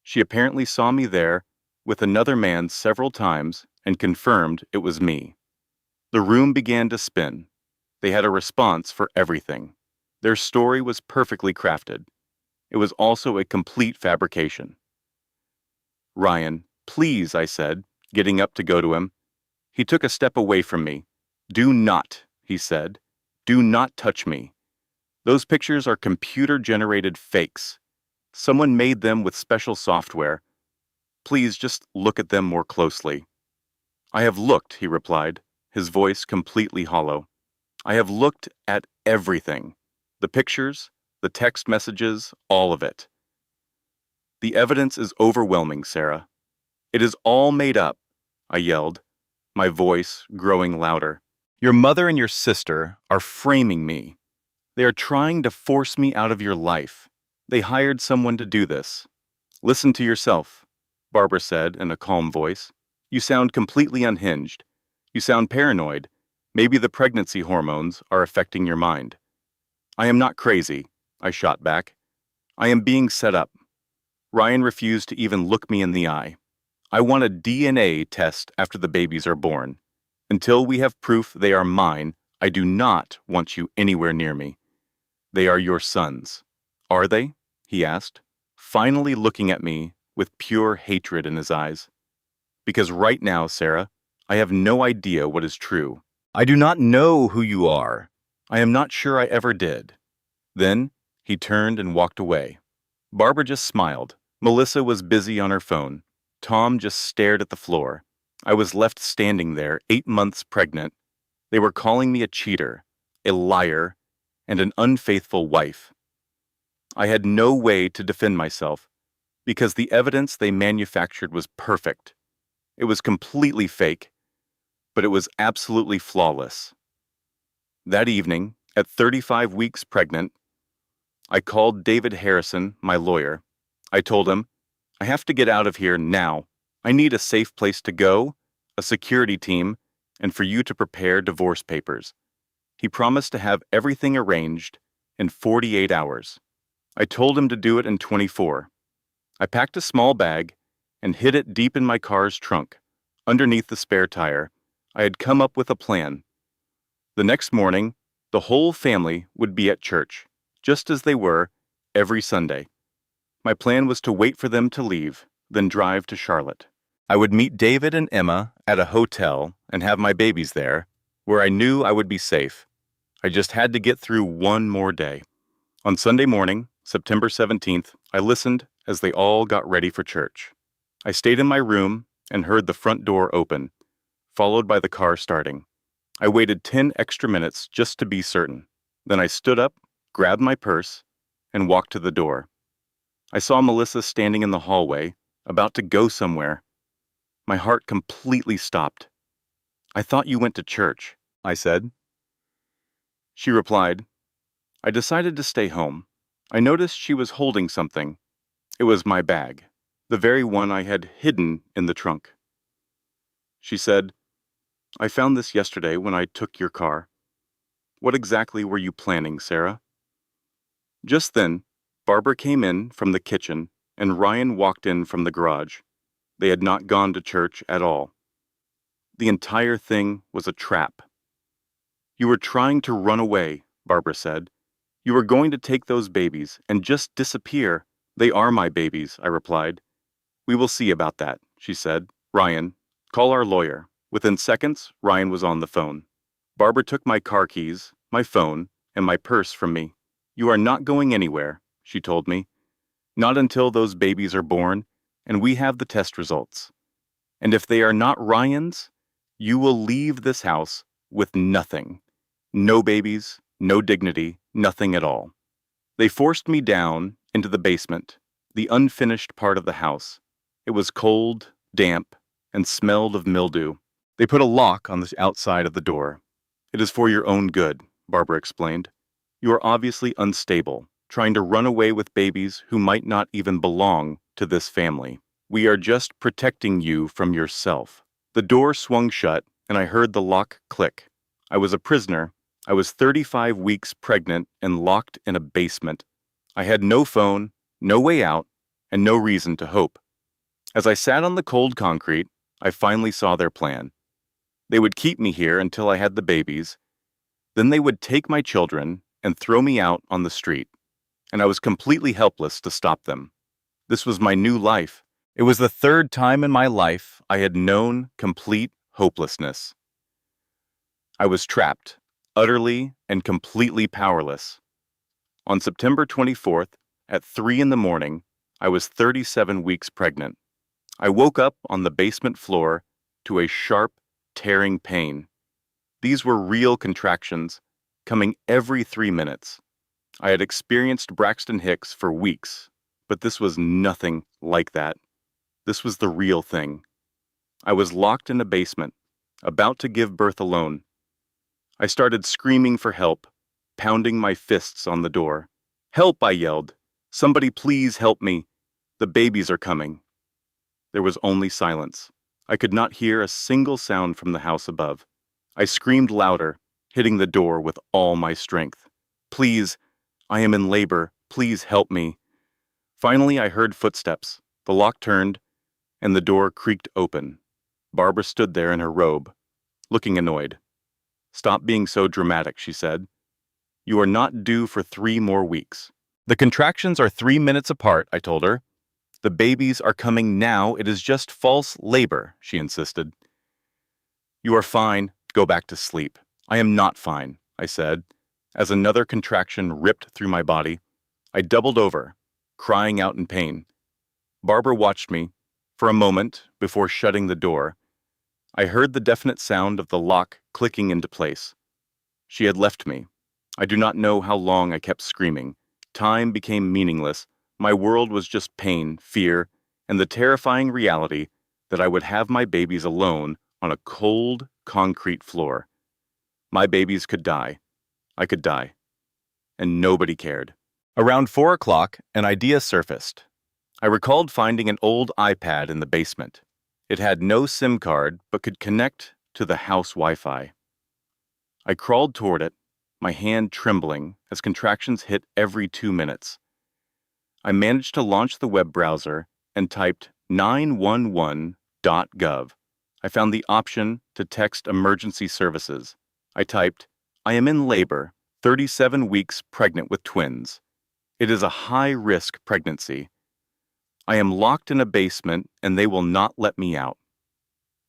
She apparently saw me there with another man several times and confirmed it was me. The room began to spin. They had a response for everything. Their story was perfectly crafted. It was also a complete fabrication. "Ryan, please," I said, getting up to go to him. He took a step away from me. "Do not," he said. "Do not touch me. Those pictures are computer-generated fakes. Someone made them with special software. Please just look at them more closely." "I have looked," he replied, his voice completely hollow. "I have looked at everything. The pictures, the text messages, all of it. The evidence is overwhelming, Sarah. It is all made up," I yelled, my voice growing louder. "Your mother and your sister are framing me. They are trying to force me out of your life. They hired someone to do this." "Listen to yourself," Barbara said in a calm voice. "You sound completely unhinged. You sound paranoid. Maybe the pregnancy hormones are affecting your mind." "I am not crazy," I shot back. "I am being set up." Ryan refused to even look me in the eye. "I want a DNA test after the babies are born. Until we have proof they are mine, I do not want you anywhere near me." "They are your sons." "Are they?" he asked, finally looking at me with pure hatred in his eyes. "Because right now, Sarah, I have no idea what is true. I do not know who you are. I am not sure I ever did." Then he turned and walked away. Barbara just smiled. Melissa was busy on her phone. Tom just stared at the floor. I was left standing there, 8 months pregnant. They were calling me a cheater, a liar, and an unfaithful wife. I had no way to defend myself because the evidence they manufactured was perfect. It was completely fake, but it was absolutely flawless. That evening, at 35 weeks pregnant, I called David Harrison, my lawyer. I told him, "I have to get out of here now. I need a safe place to go, a security team, and for you to prepare divorce papers." He promised to have everything arranged in 48 hours. I told him to do it in 24. I packed a small bag and hid it deep in my car's trunk, underneath the spare tire. I had come up with a plan. The next morning, the whole family would be at church, just as they were every Sunday. My plan was to wait for them to leave, then drive to Charlotte. I would meet David and Emma at a hotel and have my babies there, where I knew I would be safe. I just had to get through one more day. On Sunday morning, September 17th, I listened as they all got ready for church. I stayed in my room and heard the front door open, followed by the car starting. I waited 10 extra minutes just to be certain. Then I stood up, grabbed my purse, and walked to the door. I saw Melissa standing in the hallway, about to go somewhere. My heart completely stopped. "I thought you went to church," I said. She replied, "I decided to stay home." I noticed she was holding something. It was my bag, the very one I had hidden in the trunk. She said, "I found this yesterday when I took your car. What exactly were you planning, Sarah?" Just then, Barbara came in from the kitchen and Ryan walked in from the garage. They had not gone to church at all. The entire thing was a trap. "You were trying to run away," Barbara said. "You were going to take those babies and just disappear." "They are my babies," I replied. "We will see about that," she said. "Ryan, call our lawyer." Within seconds, Ryan was on the phone. Barbara took my car keys, my phone, and my purse from me. "You are not going anywhere," she told me. "Not until those babies are born and we have the test results. And if they are not Ryan's, you will leave this house with nothing. No babies, no dignity, nothing at all." They forced me down into the basement, the unfinished part of the house. It was cold, damp, and smelled of mildew. They put a lock on the outside of the door. "It is for your own good," Barbara explained. "You are obviously unstable, trying to run away with babies who might not even belong to this family. We are just protecting you from yourself." The door swung shut, and I heard the lock click. I was a prisoner. I was 35 weeks pregnant and locked in a basement. I had no phone, no way out, and no reason to hope. As I sat on the cold concrete, I finally saw their plan. They would keep me here until I had the babies. Then they would take my children and throw me out on the street, and I was completely helpless to stop them. This was my new life. It was the third time in my life I had known complete hopelessness. I was trapped, utterly and completely powerless. On September 24th, at 3 in the morning, I was 37 weeks pregnant. I woke up on the basement floor to a sharp, tearing pain. These were real contractions, coming every 3 minutes. I had experienced Braxton Hicks for weeks, but this was nothing like that. This was the real thing. I was locked in a basement, about to give birth alone. I started screaming for help, pounding my fists on the door. "Help!" I yelled. "Somebody please help me. The babies are coming." There was only silence. I could not hear a single sound from the house above. I screamed louder, hitting the door with all my strength. "Please, I am in labor. Please help me." Finally, I heard footsteps. The lock turned, and the door creaked open. Barbara stood there in her robe, looking annoyed. "Stop being so dramatic," she said. "You are not due for 3 more weeks." "The contractions are 3 minutes apart," I told her. "The babies are coming now. It is just false labor," she insisted. "You are fine. Go back to sleep." "I am not fine," I said, as another contraction ripped through my body. I doubled over, crying out in pain. Barbara watched me for a moment before shutting the door. I heard the definite sound of the lock clicking into place. She had left me. I do not know how long I kept screaming. Time became meaningless. My world was just pain, fear, and the terrifying reality that I would have my babies alone on a cold, concrete floor. My babies could die. I could die. And nobody cared. Around 4 o'clock, an idea surfaced. I recalled finding an old iPad in the basement. It had no SIM card, but could connect to the house Wi-Fi. I crawled toward it, my hand trembling as contractions hit every 2 minutes. I managed to launch the web browser and typed 911.gov. I found the option to text emergency services. I typed, "I am in labor, 37 weeks pregnant with twins. It is a high-risk pregnancy. I am locked in a basement and they will not let me out.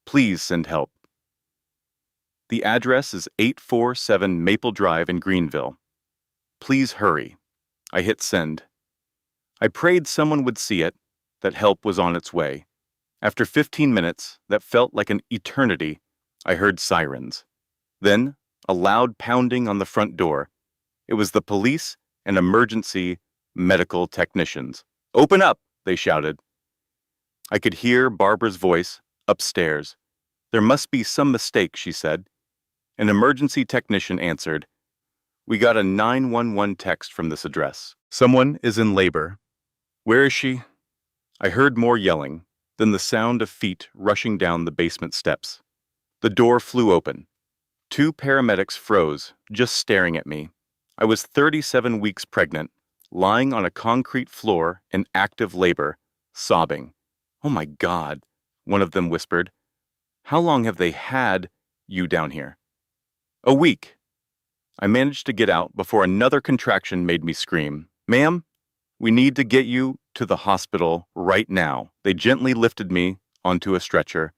Please send help." The address is 847 Maple Drive in Greenville. Please hurry. I hit send. I prayed someone would see it, that help was on its way. After 15 minutes, that felt like an eternity, I heard sirens. Then, a loud pounding on the front door. It was the police and emergency medical technicians. "Open up!" they shouted. I could hear Barbara's voice upstairs. "There must be some mistake," she said. An emergency technician answered. "We got a 911 text from this address. Someone is in labor." "Where is she?" I heard more yelling, then the sound of feet rushing down the basement steps. The door flew open. Two paramedics froze, just staring at me. I was 37 weeks pregnant, lying on a concrete floor in active labor, sobbing. "Oh my God," one of them whispered. "How long have they had you down here?" "A week." I managed to get out before another contraction made me scream. "Ma'am, we need to get you to the hospital right now." They gently lifted me onto a stretcher.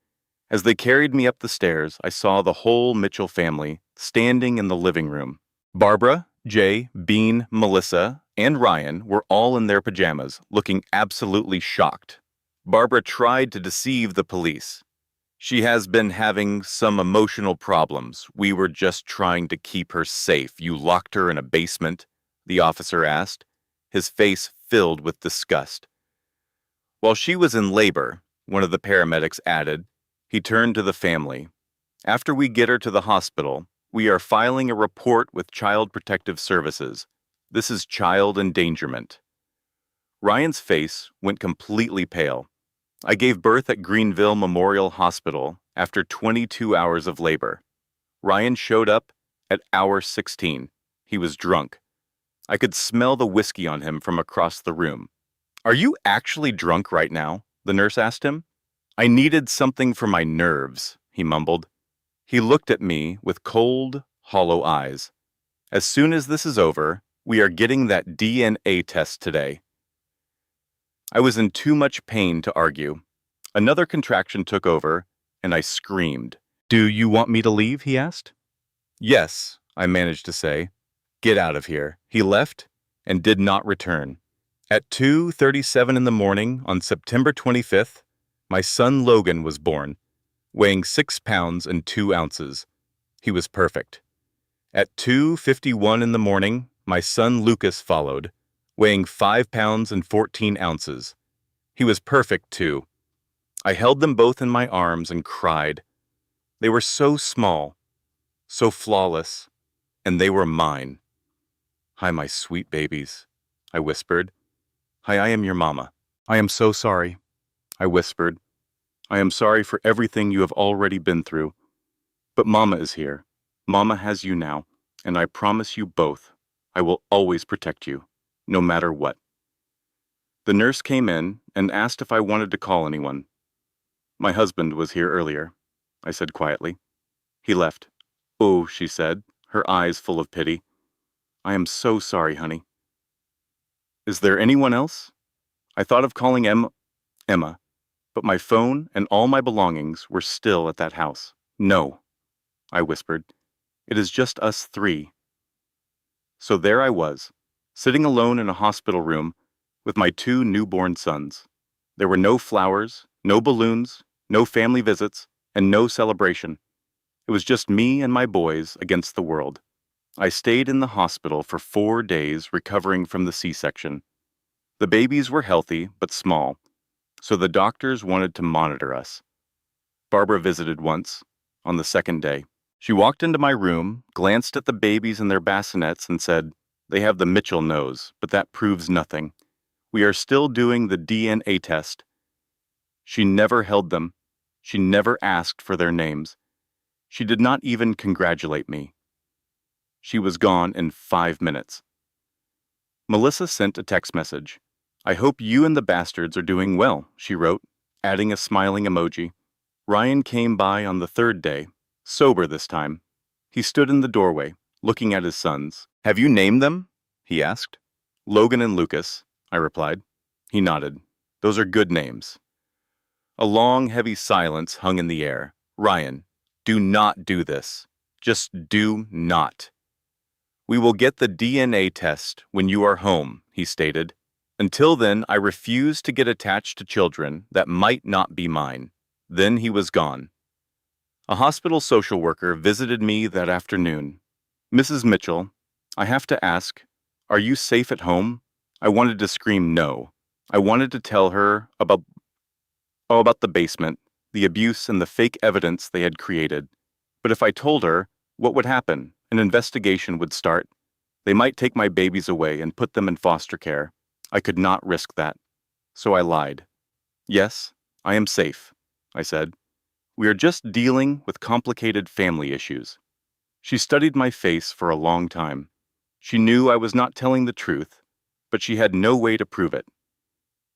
As they carried me up the stairs, I saw the whole Mitchell family standing in the living room. Barbara, Jay, Bean, Melissa, and Ryan were all in their pajamas, looking absolutely shocked. Barbara tried to deceive the police. "She has been having some emotional problems. We were just trying to keep her safe. You locked her in a basement?" the officer asked, his face filled with disgust. "While she was in labor," one of the paramedics added. He turned to the family. "After we get her to the hospital, we are filing a report with Child Protective Services. This is child endangerment." Ryan's face went completely pale. "I gave birth at Greenville Memorial Hospital after 22 hours of labor." Ryan showed up at hour 16. He was drunk. I could smell the whiskey on him from across the room. "Are you actually drunk right now?" the nurse asked him. "I needed something for my nerves," he mumbled. He looked at me with cold, hollow eyes. "As soon as this is over, we are getting that DNA test today." I was in too much pain to argue. Another contraction took over, and I screamed. "Do you want me to leave?" he asked. "Yes," I managed to say. "Get out of here." He left and did not return. At 2:37 in the morning on September 25th, my son Logan was born, weighing 6 pounds and 2 ounces. He was perfect. At 2:51 in the morning, my son Lucas followed, weighing 5 pounds and 14 ounces. He was perfect, too. I held them both in my arms and cried. They were so small, so flawless, and they were mine. "Hi, my sweet babies," I whispered. "Hi, I am your mama." "I am so sorry," I whispered. "I am sorry for everything you have already been through. But Mama is here. Mama has you now, and I promise you both, I will always protect you, no matter what." The nurse came in and asked if I wanted to call anyone. "My husband was here earlier," I said quietly. He left. "Oh," she said, her eyes full of pity. "I am so sorry, honey." "Is there anyone else?" I thought of calling Emma, but my phone and all my belongings were still at that house. "No," I whispered. "It is just us three." So there I was, sitting alone in a hospital room with my 2 newborn sons. There were no flowers, no balloons, no family visits, and no celebration. It was just me and my boys against the world. I stayed in the hospital for 4 days recovering from the C-section. The babies were healthy but small, so the doctors wanted to monitor us. Barbara visited once, on the 2nd day. She walked into my room, glanced at the babies in their bassinets, and said, "They have the Mitchell nose, but that proves nothing. We are still doing the DNA test." She never held them. She never asked for their names. She did not even congratulate me. She was gone in 5 minutes. Melissa sent a text message. "I hope you and the bastards are doing well," she wrote, adding a smiling emoji. Ryan came by on the 3rd day, sober this time. He stood in the doorway, looking at his sons. "Have you named them?" he asked. "Logan and Lucas," I replied. He nodded. "Those are good names." A long, heavy silence hung in the air. "Ryan, do not do this. Just do not." "We will get the DNA test when you are home," he stated. "Until then, I refuse to get attached to children that might not be mine." Then he was gone. A hospital social worker visited me that afternoon. "Mrs. Mitchell, I have to ask, are you safe at home?" I wanted to scream no. I wanted to tell her about the basement, the abuse and the fake evidence they had created. But if I told her, what would happen? An investigation would start. They might take my babies away and put them in foster care. I could not risk that. So I lied. "Yes, I am safe," I said. "We are just dealing with complicated family issues." She studied my face for a long time. She knew I was not telling the truth, but she had no way to prove it.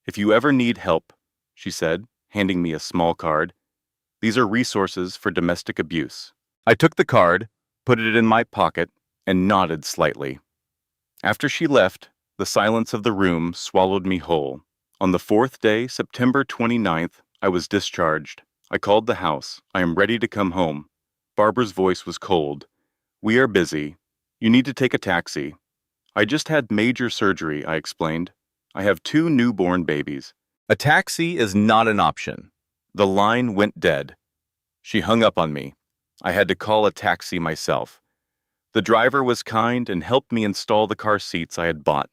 "If you ever need help," she said, handing me a small card, "these are resources for domestic abuse." I took the card, put it in my pocket, and nodded slightly. After she left, the silence of the room swallowed me whole. On the fourth day, September 29th, I was discharged. I called the house. "I am ready to come home." Barbara's voice was cold. "We are busy. You need to take a taxi." "I just had major surgery," I explained. "I have 2 newborn babies." "A taxi is not an option." The line went dead. She hung up on me. I had to call a taxi myself. The driver was kind and helped me install the car seats I had bought.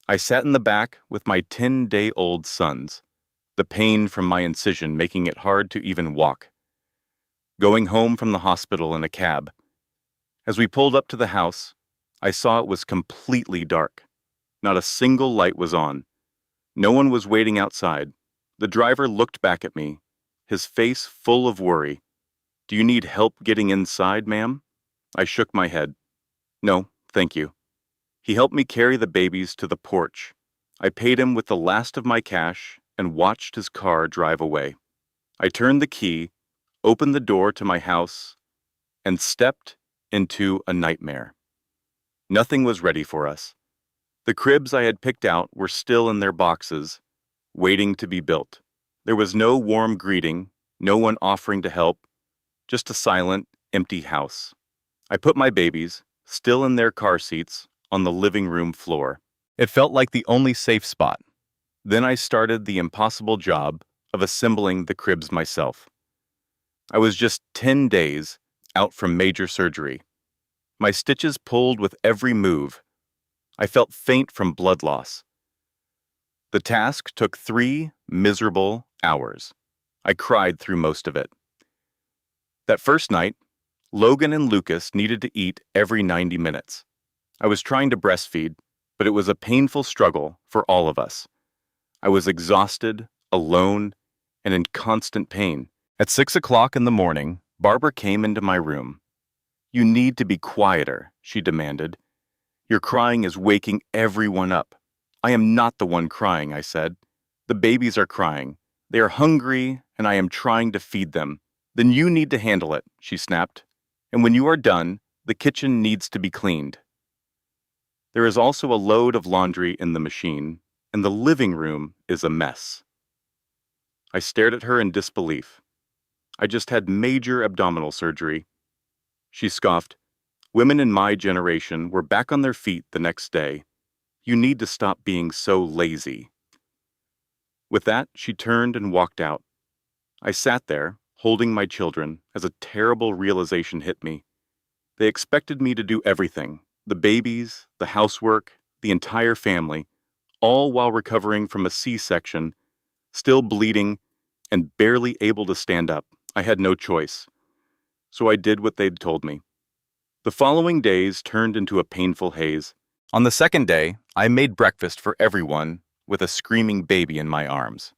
I sat in the back with my 10-day-old sons, the pain from my incision making it hard to even walk. Going home from the hospital in a cab. As we pulled up to the house, I saw it was completely dark. Not a single light was on. No one was waiting outside. The driver looked back at me, his face full of worry. "Do you need help getting inside, ma'am?" I shook my head. "No, thank you." He helped me carry the babies to the porch. I paid him with the last of my cash and watched his car drive away. I turned the key, opened the door to my house, and stepped into a nightmare. Nothing was ready for us. The cribs I had picked out were still in their boxes, waiting to be built. There was no warm greeting, no one offering to help, just a silent, empty house. I put my babies, still in their car seats, on the living room floor. It felt like the only safe spot. Then I started the impossible job of assembling the cribs myself. I was just 10 days out from major surgery. My stitches pulled with every move. I felt faint from blood loss. The task took 3 miserable hours. I cried through most of it. That first night, Logan and Lucas needed to eat every 90 minutes. I was trying to breastfeed, but it was a painful struggle for all of us. I was exhausted, alone, and in constant pain. At 6 o'clock in the morning, Barbara came into my room. "You need to be quieter," she demanded. "Your crying is waking everyone up." "I am not the one crying," I said. "The babies are crying. They are hungry, and I am trying to feed them." "Then you need to handle it," she snapped. "And when you are done, the kitchen needs to be cleaned." There is also a load of laundry in the machine, and the living room is a mess. I stared at her in disbelief. "I just had major abdominal surgery." She scoffed. "Women in my generation were back on their feet the next day. You need to stop being so lazy." With that, she turned and walked out. I sat there, holding my children, as a terrible realization hit me. They expected me to do everything: the babies, the housework, the entire family, all while recovering from a C-section, still bleeding, and barely able to stand up. I had no choice. So I did what they'd told me. The following days turned into a painful haze. On the second day, I made breakfast for everyone with a screaming baby in my arms.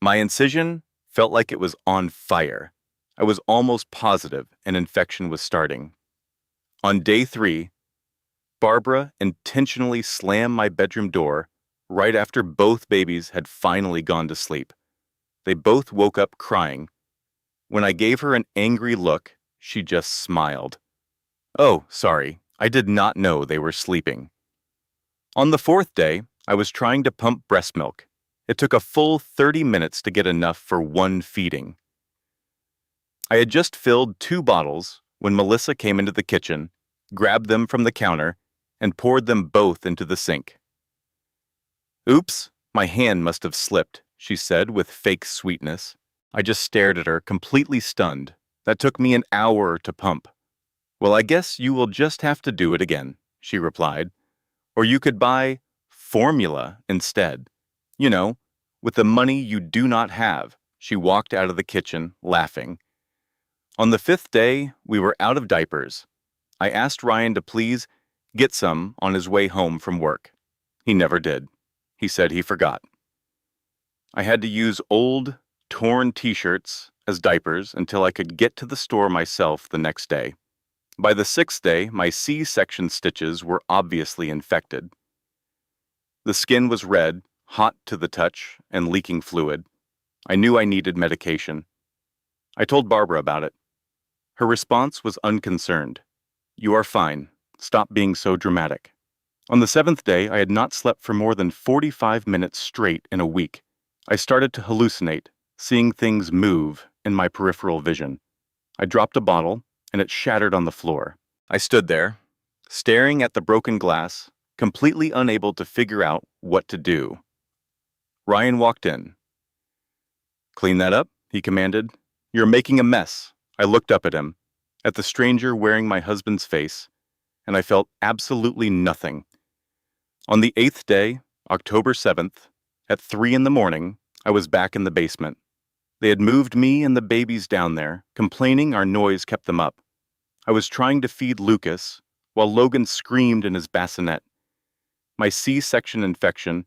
My incision felt like it was on fire. I was almost positive an infection was starting. On day 3, Barbara intentionally slammed my bedroom door right after both babies had finally gone to sleep. They both woke up crying. When I gave her an angry look, she just smiled. "Oh, sorry, I did not know they were sleeping." On the 4th day, I was trying to pump breast milk. It took a full 30 minutes to get enough for one feeding. I had just filled 2 bottles when Melissa came into the kitchen, grabbed them from the counter, and poured them both into the sink. "Oops, my hand must have slipped," she said with fake sweetness. I just stared at her, completely stunned. That took me an hour to pump. Well, I guess you will just have to do it again, she replied. Or you could buy formula instead. You know, with the money you do not have. She walked out of the kitchen, laughing. On the fifth day, we were out of diapers. I asked Ryan to please get some on his way home from work. He never did. He said he forgot. I had to use old, torn t-shirts as diapers until I could get to the store myself the next day. By the sixth day, my C-section stitches were obviously infected. The skin was red, hot to the touch, and leaking fluid. I knew I needed medication. I told Barbara about it. Her response was unconcerned. "You are fine. Stop being so dramatic." On the seventh day, I had not slept for more than 45 minutes straight in a week. I started to hallucinate, seeing things move in my peripheral vision. I dropped a bottle, and it shattered on the floor. I stood there, staring at the broken glass, completely unable to figure out what to do. Ryan walked in. "Clean that up," he commanded. "You're making a mess." I looked up at him, at the stranger wearing my husband's face, and I felt absolutely nothing. On the eighth day, October 7th, at 3 in the morning, I was back in the basement. They had moved me and the babies down there, complaining our noise kept them up. I was trying to feed Lucas, while Logan screamed in his bassinet. My C-section infection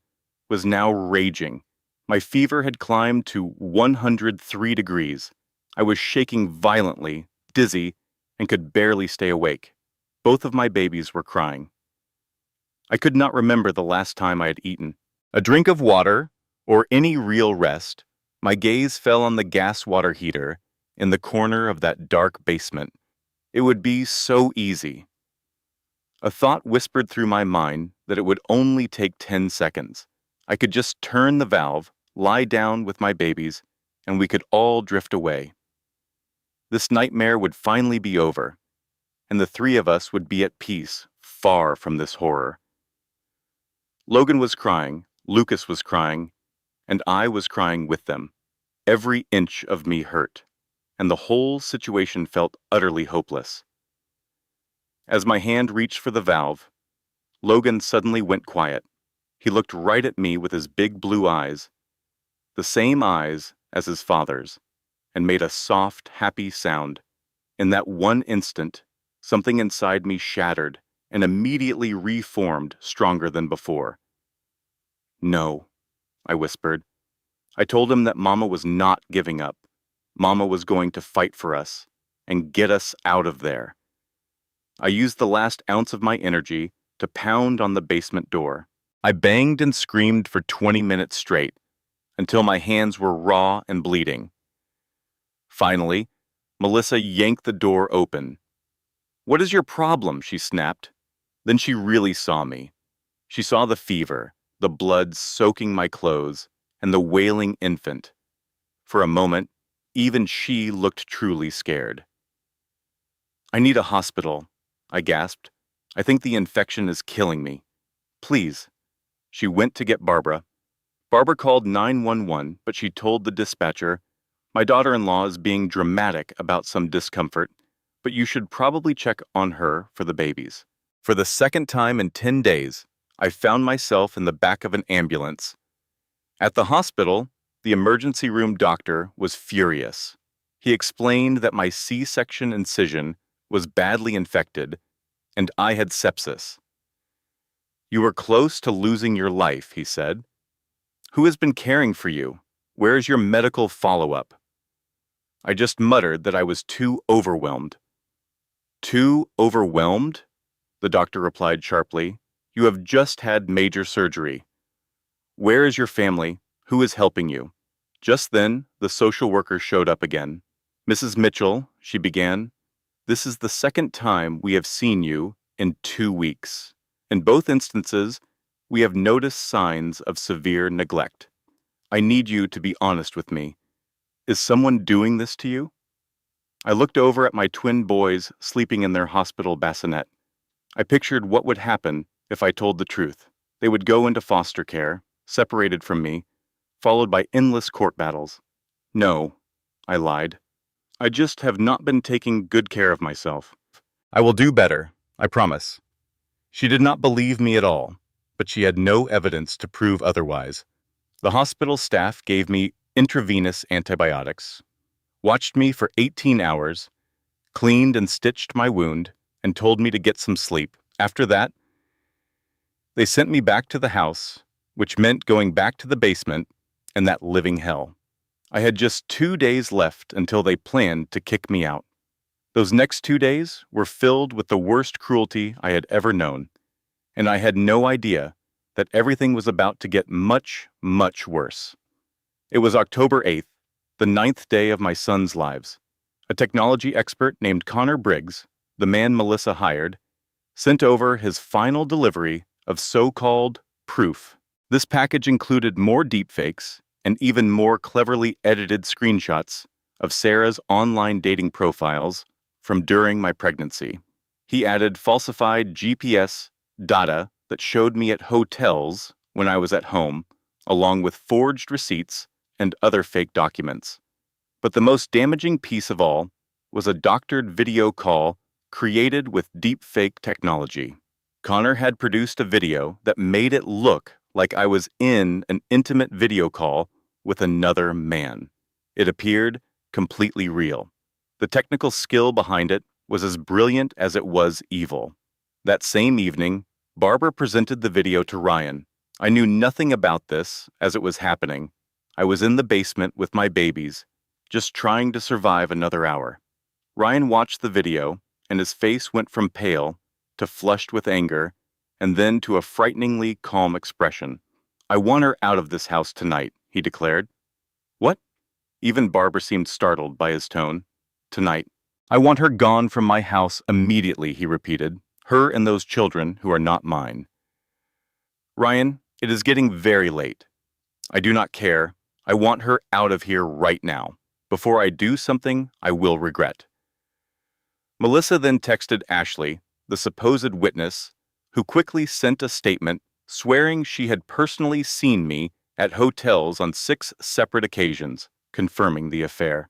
was now raging. My fever had climbed to 103 degrees. I was shaking violently, dizzy, and could barely stay awake. Both of my babies were crying. I could not remember the last time I had eaten. A drink of water, or any real rest, my gaze fell on the gas water heater in the corner of that dark basement. It would be so easy. A thought whispered through my mind that it would only take 10 seconds. I could just turn the valve, lie down with my babies, and we could all drift away. This nightmare would finally be over, and the three of us would be at peace, far from this horror. Logan was crying, Lucas was crying, and I was crying with them. Every inch of me hurt, and the whole situation felt utterly hopeless. As my hand reached for the valve, Logan suddenly went quiet. He looked right at me with his big blue eyes, the same eyes as his father's, and made a soft, happy sound. In that one instant, something inside me shattered and immediately reformed stronger than before. "No," I whispered. I told him that Mama was not giving up. Mama was going to fight for us and get us out of there. I used the last ounce of my energy to pound on the basement door. I banged and screamed for 20 minutes straight, until my hands were raw and bleeding. Finally, Melissa yanked the door open. "What is your problem?" she snapped. Then she really saw me. She saw the fever, the blood soaking my clothes, and the wailing infant. For a moment, even she looked truly scared. "I need a hospital," I gasped. "I think the infection is killing me. Please." She went to get Barbara. Barbara called 911, but she told the dispatcher, "My daughter-in-law is being dramatic about some discomfort, but you should probably check on her for the babies." For the second time in 10 days, I found myself in the back of an ambulance. At the hospital, the emergency room doctor was furious. He explained that my C-section incision was badly infected and I had sepsis. "You were close to losing your life," he said. "Who has been caring for you? Where is your medical follow-up?" I just muttered that I was too overwhelmed. "Too overwhelmed?" the doctor replied sharply. "You have just had major surgery. Where is your family? Who is helping you?" Just then, the social worker showed up again. "Mrs. Mitchell," she began, "this is the second time we have seen you in 2 weeks. In both instances, we have noticed signs of severe neglect. I need you to be honest with me. Is someone doing this to you?" I looked over at my twin boys sleeping in their hospital bassinet. I pictured what would happen if I told the truth. They would go into foster care, separated from me, followed by endless court battles. "No," I lied. I just have not been taking good care of myself. I will do better, I promise. She did not believe me at all, but she had no evidence to prove otherwise. The hospital staff gave me intravenous antibiotics, watched me for 18 hours, cleaned and stitched my wound, and told me to get some sleep. After that, they sent me back to the house, which meant going back to the basement and that living hell. I had just 2 days left until they planned to kick me out. Those next 2 days were filled with the worst cruelty I had ever known, and I had no idea that everything was about to get much, much worse. It was October 8th, the 9th day of my son's lives. A technology expert named Connor Briggs, the man Melissa hired, sent over his final delivery of so-called proof. This package included more deepfakes and even more cleverly edited screenshots of Sarah's online dating profiles from during my pregnancy. He added falsified GPS data that showed me at hotels when I was at home, along with forged receipts and other fake documents. But the most damaging piece of all was a doctored video call created with deepfake technology. Connor had produced a video that made it look like I was in an intimate video call with another man. It appeared completely real. The technical skill behind it was as brilliant as it was evil. That same evening, Barbara presented the video to Ryan. I knew nothing about this as it was happening. I was in the basement with my babies, just trying to survive another hour. Ryan watched the video, and his face went from pale to flushed with anger, and then to a frighteningly calm expression. "I want her out of this house tonight," he declared. "What?" Even Barbara seemed startled by his tone. "Tonight. I want her gone from my house immediately," he repeated. "Her and those children who are not mine." "Ryan, it is getting very late. I do not care. I want her out of here right now. Before I do something I will regret." Melissa then texted Ashley, the supposed witness, who quickly sent a statement swearing she had personally seen me at hotels on 6 separate occasions, confirming the affair.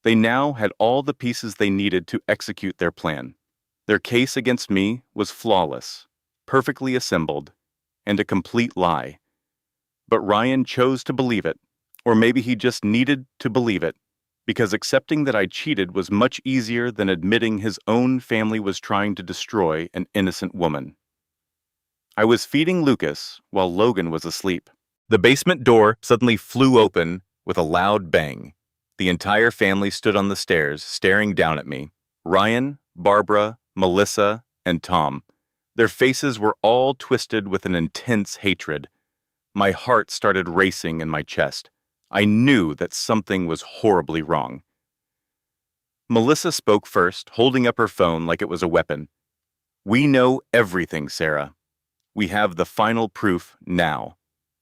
They now had all the pieces they needed to execute their plan. Their case against me was flawless, perfectly assembled, and a complete lie. But Ryan chose to believe it, or maybe he just needed to believe it, because accepting that I cheated was much easier than admitting his own family was trying to destroy an innocent woman. I was feeding Lucas while Logan was asleep. The basement door suddenly flew open with a loud bang. The entire family stood on the stairs, staring down at me. Ryan, Barbara, Melissa, and Tom. Their faces were all twisted with an intense hatred. My heart started racing in my chest. I knew that something was horribly wrong. Melissa spoke first, holding up her phone like it was a weapon. "We know everything, Sarah. We have the final proof now."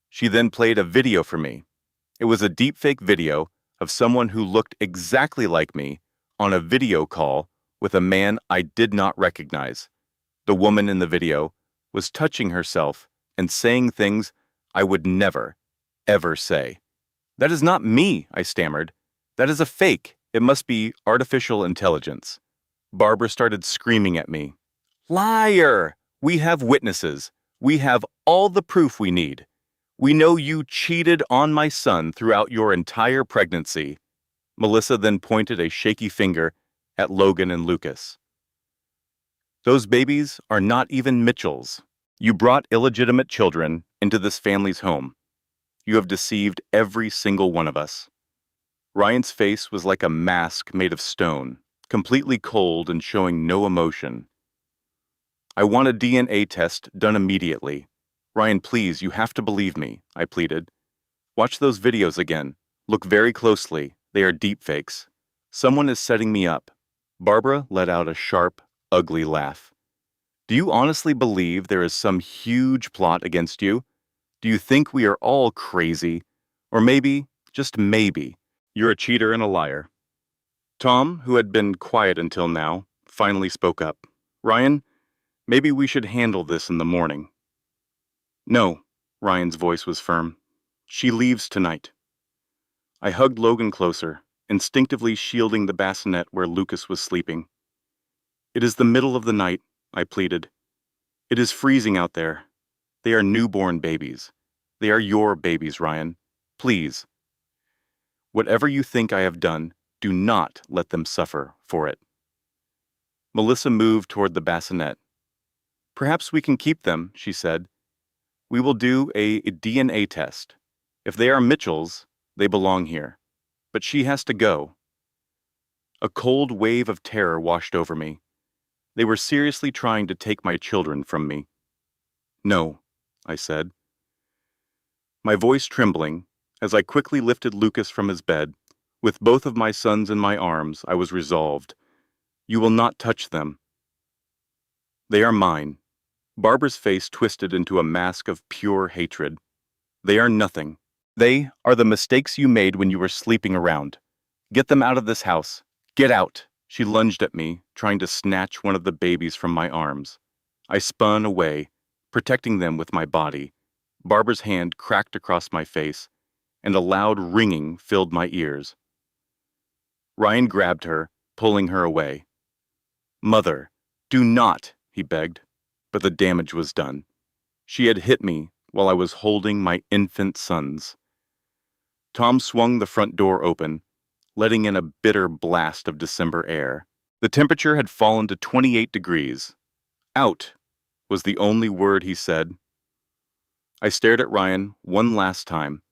She then played a video for me. It was a deepfake video of someone who looked exactly like me on a video call with a man I did not recognize. The woman in the video was touching herself and saying things I would never, ever say. "That is not me," I stammered. "That is a fake. It must be artificial intelligence." Barbara started screaming at me. "Liar! We have witnesses. We have all the proof we need. We know you cheated on my son throughout your entire pregnancy." Melissa then pointed a shaky finger at Logan and Lucas. "Those babies are not even Mitchell's. You brought illegitimate children into this family's home. You have deceived every single one of us." Ryan's face was like a mask made of stone, completely cold and showing no emotion. "I want a DNA test done immediately. Ryan, please, you have to believe me," I pleaded. "Watch those videos again. Look very closely. They are deepfakes. Someone is setting me up." Barbara let out a sharp, ugly laugh. "Do you honestly believe there is some huge plot against you? Do you think we are all crazy? Or maybe, just maybe, you're a cheater and a liar?" Tom, who had been quiet until now, finally spoke up. "Ryan, maybe we should handle this in the morning." "No," Ryan's voice was firm. "She leaves tonight." I hugged Logan closer, instinctively shielding the bassinet where Lucas was sleeping. "It is the middle of the night," I pleaded. "It is freezing out there. They are newborn babies. They are your babies, Ryan. Please. Whatever you think I have done, do not let them suffer for it." Melissa moved toward the bassinet. "Perhaps we can keep them," she said. "We will do a DNA test. If they are Mitchell's, they belong here. But she has to go." A cold wave of terror washed over me. They were seriously trying to take my children from me. "No," I said, my voice trembling, as I quickly lifted Lucas from his bed. With both of my sons in my arms, I was resolved. "You will not touch them. They are mine." Barbara's face twisted into a mask of pure hatred. "They are nothing. They are the mistakes you made when you were sleeping around. Get them out of this house. Get out!" She lunged at me, trying to snatch one of the babies from my arms. I spun away, protecting them with my body. Barbara's hand cracked across my face, and a loud ringing filled my ears. Ryan grabbed her, pulling her away. "Mother, do not," he begged. But the damage was done. She had hit me while I was holding my infant sons. Tom swung the front door open, letting in a bitter blast of December air. The temperature had fallen to 28 degrees. "Out," was the only word he said. I stared at Ryan one last time.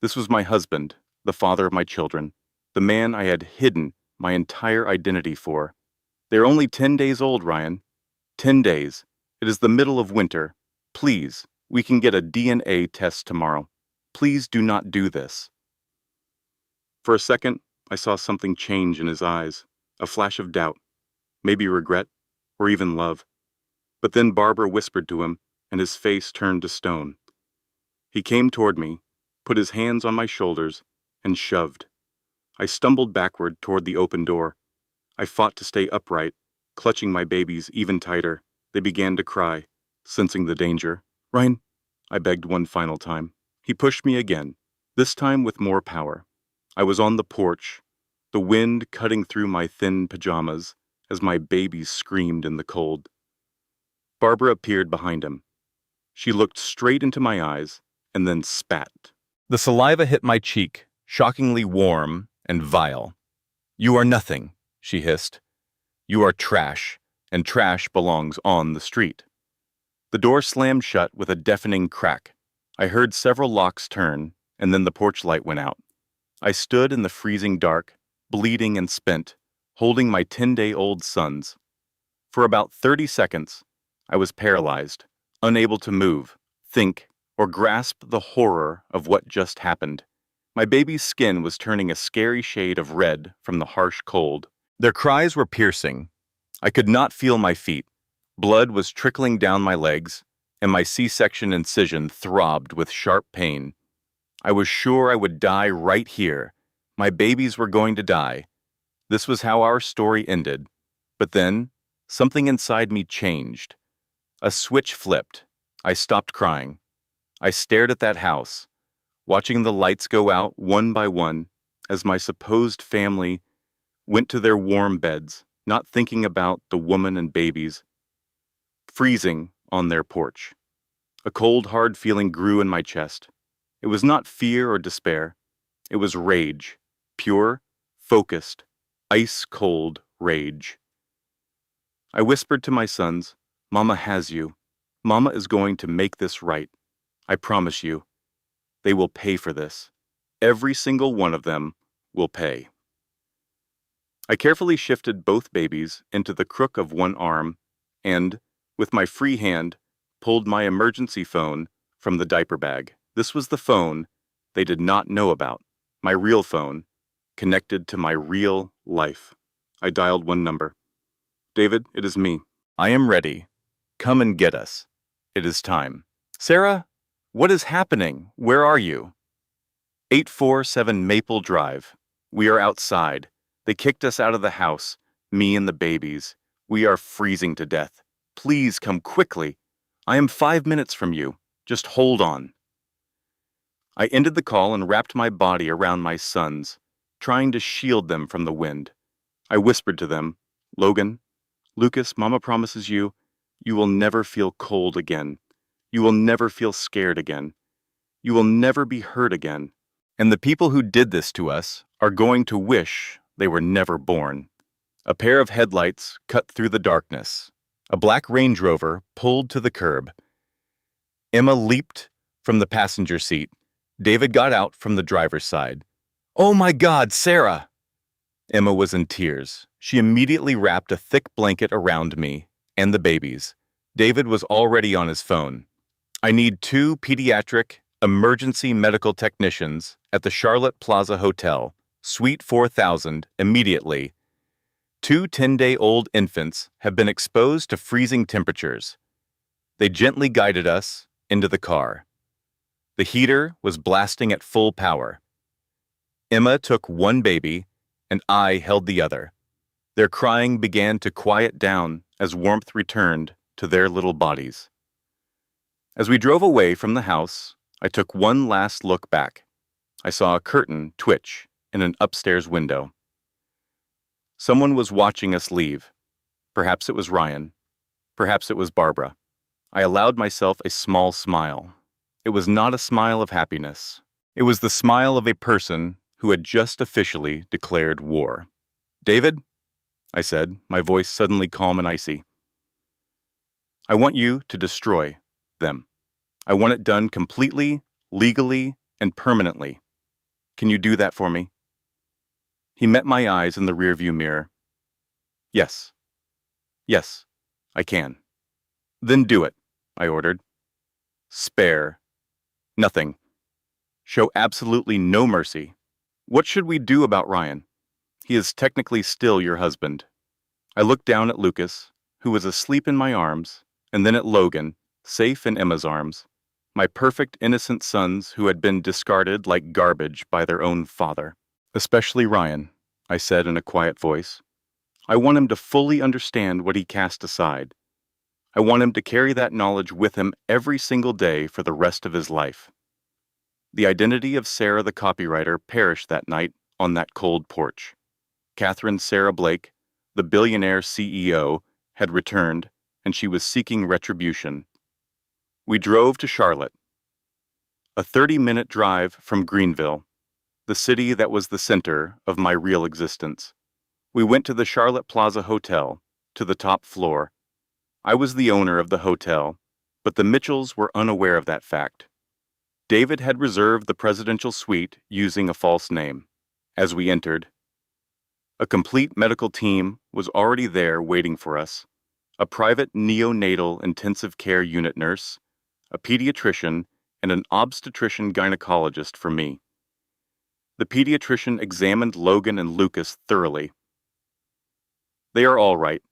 This was my husband, the father of my children, the man I had hidden my entire identity for. "They're only 10 days old, Ryan. 10 days. It is the middle of winter. Please, we can get a DNA test tomorrow. Please do not do this." For a second, I saw something change in his eyes, a flash of doubt, maybe regret, or even love. But then Barbara whispered to him, and his face turned to stone. He came toward me, put his hands on my shoulders, and shoved. I stumbled backward toward the open door. I fought to stay upright, clutching my babies even tighter. They began to cry, sensing the danger. "Ryan," I begged one final time. He pushed me again, this time with more power. I was on the porch, the wind cutting through my thin pajamas as my babies screamed in the cold. Barbara appeared behind him. She looked straight into my eyes and then spat. The saliva hit my cheek, shockingly warm and vile. "You are nothing," she hissed. "You are trash, and trash belongs on the street." The door slammed shut with a deafening crack. I heard several locks turn, and then the porch light went out. I stood in the freezing dark, bleeding and spent, holding my 10-day-old sons. For about 30 seconds, I was paralyzed, unable to move, think, or grasp the horror of what just happened. My baby's skin was turning a scary shade of red from the harsh cold. Their cries were piercing. I could not feel my feet. Blood was trickling down my legs, and my C-section incision throbbed with sharp pain. I was sure I would die right here. My babies were going to die. This was how our story ended. But then, something inside me changed. A switch flipped. I stopped crying. I stared at that house, watching the lights go out one by one as my supposed family went to their warm beds, not thinking about the woman and babies, freezing on their porch. A cold, hard feeling grew in my chest. It was not fear or despair. It was rage. Pure, focused, ice-cold rage. I whispered to my sons, "Mama has you. Mama is going to make this right. I promise you. They will pay for this. Every single one of them will pay." I carefully shifted both babies into the crook of one arm and, with my free hand, pulled my emergency phone from the diaper bag. This was the phone they did not know about, my real phone, connected to my real life. I dialed one number. "David, it is me. I am ready. Come and get us. It is time." "Sarah, what is happening? Where are you?" 847 Maple Drive. "We are outside. They kicked us out of the house, me and the babies. We are freezing to death. Please come quickly. I am 5 minutes from you. Just hold on." I ended the call and wrapped my body around my sons, trying to shield them from the wind. I whispered to them, "Logan, Lucas, Mama promises you, you will never feel cold again. You will never feel scared again. You will never be hurt again. And the people who did this to us are going to wish they were never born." A pair of headlights cut through the darkness. A black Range Rover pulled to the curb. Emma leaped from the passenger seat. David got out from the driver's side. "Oh my God, Sarah!" Emma was in tears. She immediately wrapped a thick blanket around me and the babies. David was already on his phone. "I need 2 pediatric emergency medical technicians at the Charlotte Plaza Hotel, Suite 4000, immediately. 2 10-day-old infants have been exposed to freezing temperatures." They gently guided us into the car. The heater was blasting at full power. Emma took one baby, and I held the other. Their crying began to quiet down as warmth returned to their little bodies. As we drove away from the house, I took one last look back. I saw a curtain twitch in an upstairs window. Someone was watching us leave. Perhaps it was Ryan. Perhaps it was Barbara. I allowed myself a small smile. It was not a smile of happiness. It was the smile of a person who had just officially declared war. "David," I said, my voice suddenly calm and icy, "I want you to destroy them. I want it done completely, legally, and permanently. Can you do that for me?" He met my eyes in the rearview mirror. "Yes. Yes, I can." "Then do it," I ordered. "Spare nothing. Show absolutely no mercy. What should we do about Ryan? He is technically still your husband." I looked down at Lucas, who was asleep in my arms, and then at Logan, safe in Emma's arms, my perfect innocent sons who had been discarded like garbage by their own father. "Especially Ryan," I said in a quiet voice. "I want him to fully understand what he cast aside. I want him to carry that knowledge with him every single day for the rest of his life." The identity of Sarah the copywriter perished that night on that cold porch. Catherine Sarah Blake, the Billionaire CEO, had returned, and she was seeking retribution. We drove to Charlotte, a 30-minute drive from Greenville, the city that was the center of my real existence. We went to the Charlotte Plaza Hotel, to the top floor. I was the owner of the hotel, but the Mitchells were unaware of that fact. David had reserved the presidential suite using a false name. As we entered, a complete medical team was already there waiting for us. A private neonatal intensive care unit nurse, a pediatrician, and an obstetrician gynecologist for me. The pediatrician examined Logan and Lucas thoroughly. "They are all right.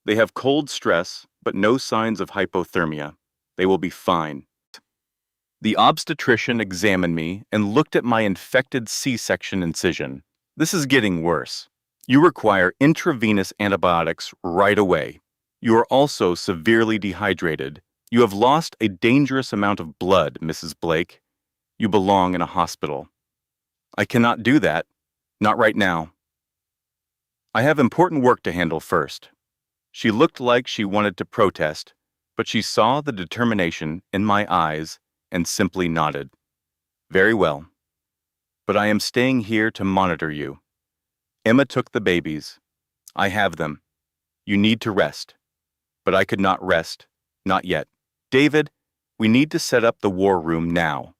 They have cold stress, but no signs of hypothermia. They will be fine." The obstetrician examined me and looked at my infected C-section incision. "This is getting worse. You require intravenous antibiotics right away. You are also severely dehydrated. You have lost a dangerous amount of blood, Mrs. Blake. You belong in a hospital." "I cannot do that. Not right now. I have important work to handle first." She looked like she wanted to protest, but she saw the determination in my eyes and simply nodded. "Very well. But I am staying here to monitor you." Emma took the babies. "I have them. You need to rest." But I could not rest. Not yet. "David, we need to set up the war room now."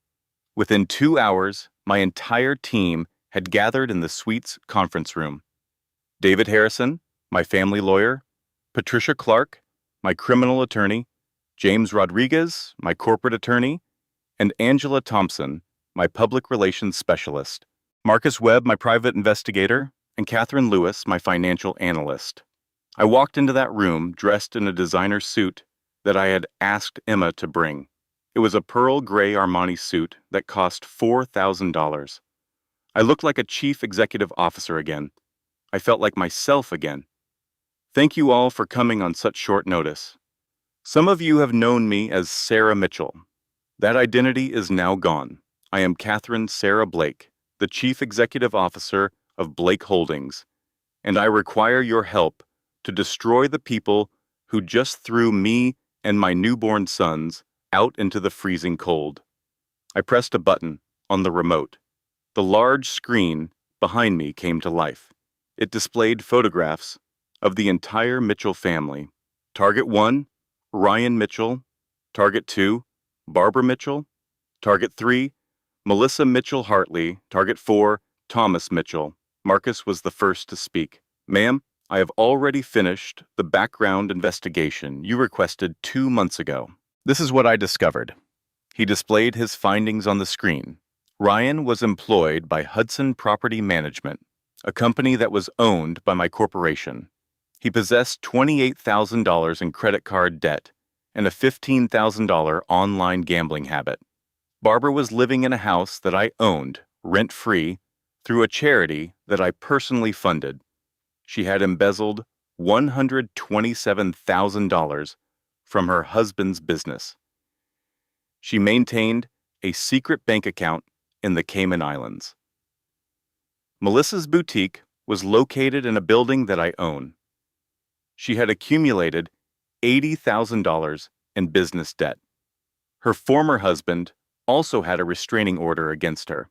Within 2 hours, my entire team had gathered in the suite's conference room. David Harrison, my family lawyer, Patricia Clark, my criminal attorney, James Rodriguez, my corporate attorney, and Angela Thompson, my public relations specialist, Marcus Webb, my private investigator, and Catherine Lewis, my financial analyst. I walked into that room dressed in a designer suit that I had asked Emma to bring. It was a pearl gray Armani suit that cost $4,000. I looked like a chief executive officer again. I felt like myself again. Thank you all for coming on such short notice. Some of you have known me as Sarah Mitchell. That identity is now gone. I am Catherine Sarah Blake, the Chief Executive Officer of Blake Holdings, and I require your help to destroy the people who just threw me and my newborn sons out into the freezing cold. I pressed a button on the remote. The large screen behind me came to life. It displayed photographs of the entire Mitchell family. Target 1, Ryan Mitchell. Target 2, Barbara Mitchell. Target 3, Melissa Mitchell Hartley. Target 4, Thomas Mitchell. Marcus was the first to speak. Ma'am, I have already finished the background investigation you requested 2 months ago. This is what I discovered. He displayed his findings on the screen. Ryan was employed by Hudson Property Management, a company that was owned by my corporation. He possessed $28,000 in credit card debt and a $15,000 online gambling habit. Barbara was living in a house that I owned, rent-free, through a charity that I personally funded. She had embezzled $127,000 from her husband's business. She maintained a secret bank account in the Cayman Islands. Melissa's boutique was located in a building that I own. She had accumulated $80,000 in business debt. Her former husband also had a restraining order against her.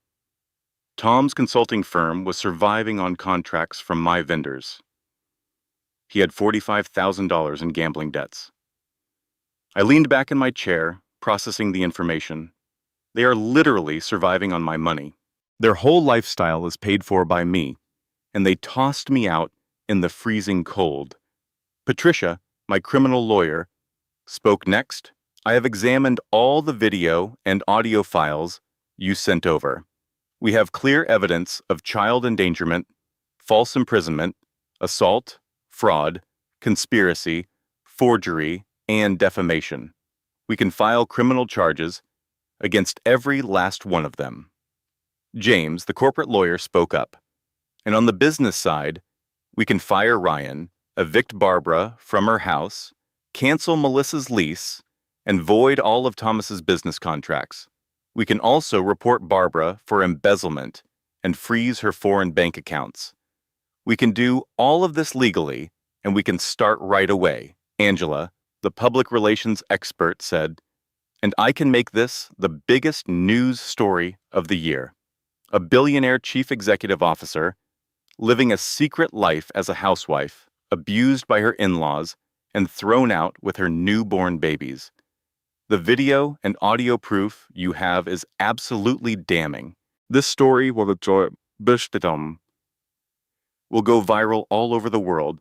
Tom's consulting firm was surviving on contracts from my vendors. He had $45,000 in gambling debts. I leaned back in my chair, processing the information. They are literally surviving on my money. Their whole lifestyle is paid for by me, and they tossed me out in the freezing cold. Patricia, my criminal lawyer, spoke next. I have examined all the video and audio files you sent over. We have clear evidence of child endangerment, false imprisonment, assault, fraud, conspiracy, forgery, and defamation. We can file criminal charges against every last one of them. James, the corporate lawyer, spoke up. And on the business side, we can fire Ryan, evict Barbara from her house, cancel Melissa's lease, and void all of Thomas's business contracts. We can also report Barbara for embezzlement and freeze her foreign bank accounts. We can do all of this legally, and we can start right away, Angela, the public relations expert, said, and I can make this the biggest news story of the year. A billionaire chief executive officer, living a secret life as a housewife, abused by her in-laws, and thrown out with her newborn babies. The video and audio proof you have is absolutely damning. This story will go viral all over the world.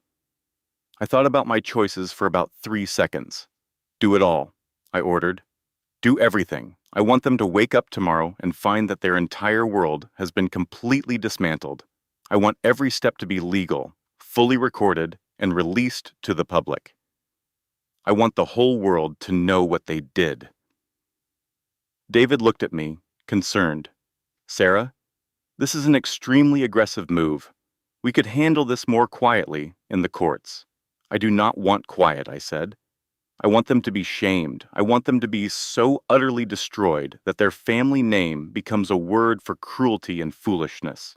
I thought about my choices for about 3 seconds. Do it all, I ordered. Do everything. I want them to wake up tomorrow and find that their entire world has been completely dismantled. I want every step to be legal, fully recorded, and released to the public. I want the whole world to know what they did. David looked at me, concerned. Sarah, this is an extremely aggressive move. We could handle this more quietly in the courts. I do not want quiet, I said. I want them to be shamed. I want them to be so utterly destroyed that their family name becomes a word for cruelty and foolishness.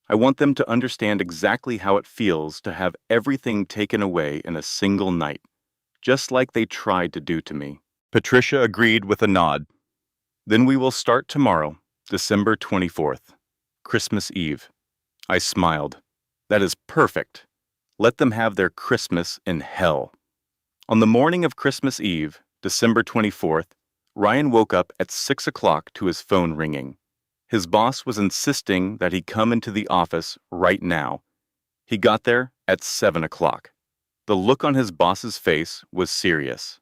I want them to understand exactly how it feels to have everything taken away in a single night, just like they tried to do to me. Patricia agreed with a nod. Then we will start tomorrow, December 24th, Christmas Eve. I smiled. That is perfect. Let them have their Christmas in hell. On the morning of Christmas Eve, December 24th, Ryan woke up at 6 o'clock to his phone ringing. His boss was insisting that he come into the office right now. He got there at 7 o'clock. The look on his boss's face was serious.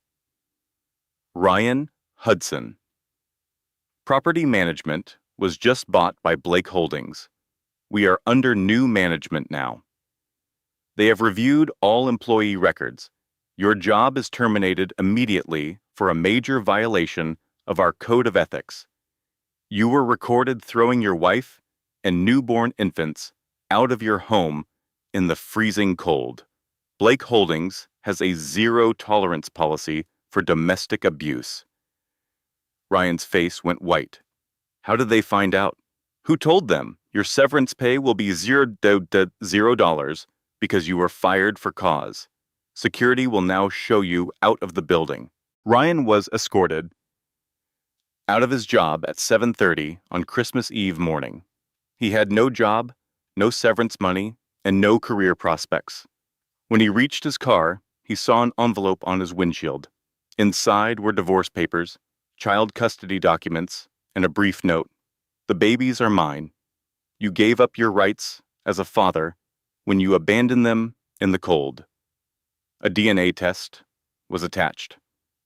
Ryan Hudson. Property management was just bought by Blake Holdings. We are under new management now. They have reviewed all employee records. Your job is terminated immediately for a major violation of our code of ethics. You were recorded throwing your wife and newborn infants out of your home in the freezing cold. Blake Holdings has a zero-tolerance policy for domestic abuse. Ryan's face went white. How did they find out? Who told them your severance pay will be $0 because you were fired for cause? Security will now show you out of the building. Ryan was escorted out of his job at 7:30 on Christmas Eve morning. He had no job, no severance money, and no career prospects. When he reached his car, he saw an envelope on his windshield. Inside were divorce papers, child custody documents, and a brief note. The babies are mine. You gave up your rights as a father when you abandoned them in the cold. A DNA test was attached.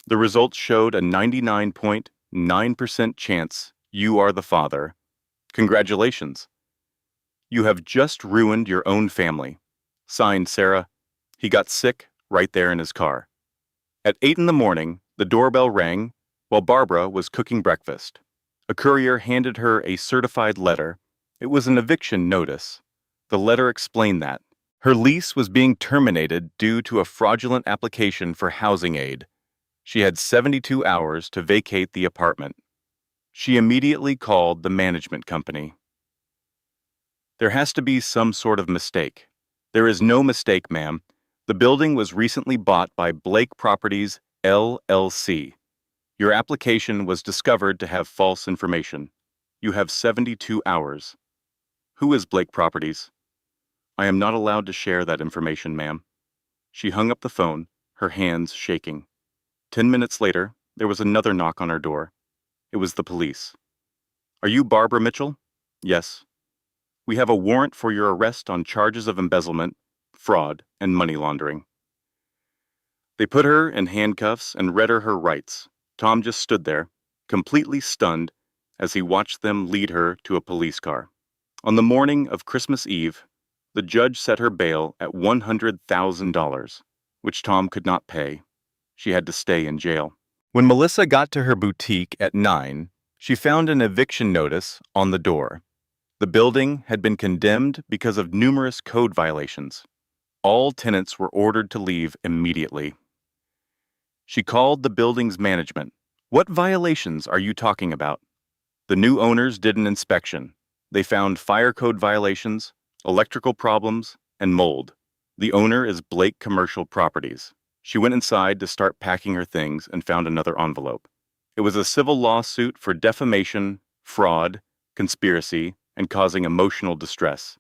The results showed a 99.9% chance you are the father. Congratulations. You have just ruined your own family. Signed, Sarah. He got sick right there in his car. At 8 in the morning, the doorbell rang while Barbara was cooking breakfast. A courier handed her a certified letter. It was an eviction notice. The letter explained that her lease was being terminated due to a fraudulent application for housing aid. She had 72 hours to vacate the apartment. She immediately called the management company. There has to be some sort of mistake. There is no mistake, ma'am. The building was recently bought by Blake Properties, LLC. Your application was discovered to have false information. You have 72 hours. Who is Blake Properties? I am not allowed to share that information, ma'am. She hung up the phone, her hands shaking. 10 minutes later, there was another knock on her door. It was the police. Are you Barbara Mitchell? Yes. We have a warrant for your arrest on charges of embezzlement, fraud, and money laundering. They put her in handcuffs and read her rights. Tom just stood there, completely stunned, as he watched them lead her to a police car. On the morning of Christmas Eve, the judge set her bail at $100,000, which Tom could not pay. She had to stay in jail. When Melissa got to her boutique at 9, she found an eviction notice on the door. The building had been condemned because of numerous code violations. All tenants were ordered to leave immediately. She called the building's management. What violations are you talking about? The new owners did an inspection. They found fire code violations, electrical problems, and mold. The owner is Blake Commercial Properties. She went inside to start packing her things and found another envelope. It was a civil lawsuit for defamation, fraud, conspiracy, and causing emotional distress.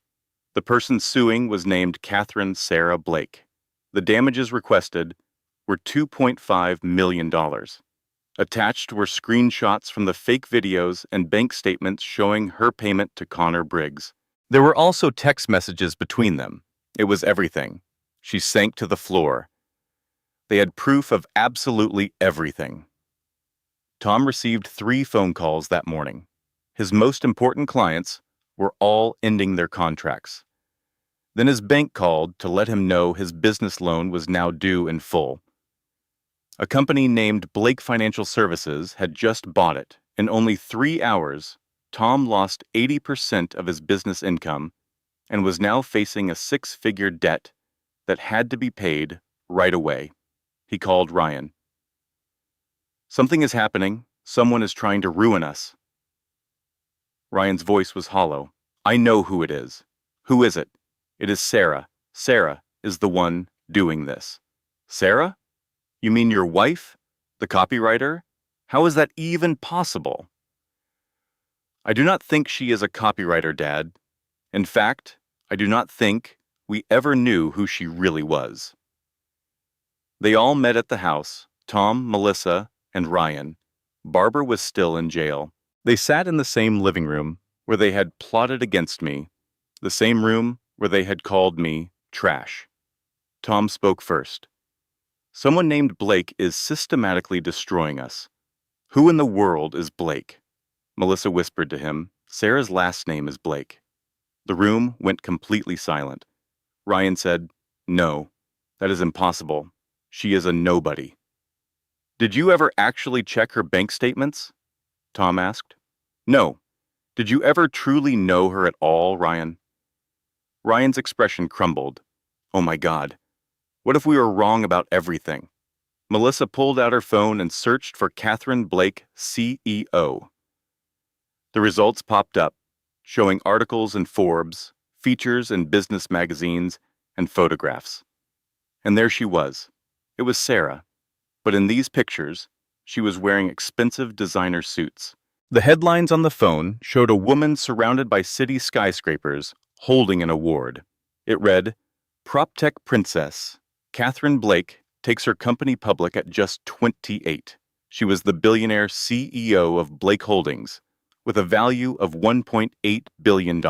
The person suing was named Catherine Sarah Blake. The damages requested were $2.5 million. Attached were screenshots from the fake videos and bank statements showing her payment to Connor Briggs. There were also text messages between them. It was everything. She sank to the floor. They had proof of absolutely everything. Tom received 3 phone calls that morning. His most important clients were all ending their contracts. Then his bank called to let him know his business loan was now due in full. A company named Blake Financial Services had just bought it. In only 3 hours, Tom lost 80% of his business income and was now facing a 6-figure debt that had to be paid right away. He called Ryan. Something is happening. Someone is trying to ruin us. Ryan's voice was hollow. I know who it is. Who is it? It is Sarah. Sarah is the one doing this. Sarah? You mean your wife? The copywriter? How is that even possible? I do not think she is a copywriter, Dad. In fact, I do not think we ever knew who she really was. They all met at the house, Tom, Melissa, and Ryan. Barbara was still in jail. They sat in the same living room where they had plotted against me, the same room where they had called me trash. Tom spoke first. Someone named Blake is systematically destroying us. Who in the world is Blake? Melissa whispered to him. Sarah's last name is Blake. The room went completely silent. Ryan said, No, that is impossible. She is a nobody. Did you ever actually check her bank statements? Tom asked. No. Did you ever truly know her at all, Ryan? Ryan's expression crumbled. Oh my God. What if we were wrong about everything? Melissa pulled out her phone and searched for Catherine Blake, CEO. The results popped up. showing articles in Forbes, features in business magazines, and photographs. And there she was. It was Sarah, but in these pictures, she was wearing expensive designer suits. The headlines on the phone showed a woman surrounded by city skyscrapers holding an award. It read, PropTech Princess, Catherine Blake takes her company public at just 28. She was the billionaire CEO of Blake Holdings, with a value of $1.8 billion.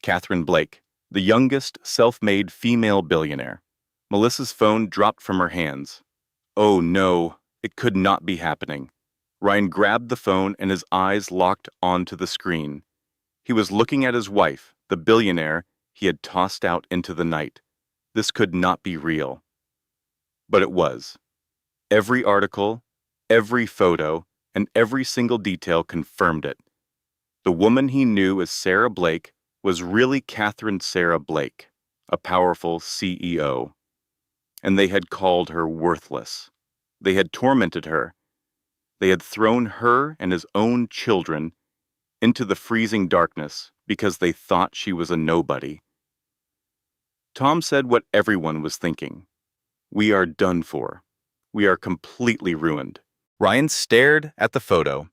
Catherine Blake, the youngest self-made female billionaire. Melissa's phone dropped from her hands. Oh no, it could not be happening. Ryan grabbed the phone and his eyes locked onto the screen. He was looking at his wife, the billionaire he had tossed out into the night. This could not be real. But it was. Every article, every photo, and every single detail confirmed it. The woman he knew as Sarah Blake was really Catherine Sarah Blake, a powerful CEO. And they had called her worthless. They had tormented her. They had thrown her and his own children into the freezing darkness because they thought she was a nobody. Tom said what everyone was thinking. We are done for. We are completely ruined. Ryan stared at the photo.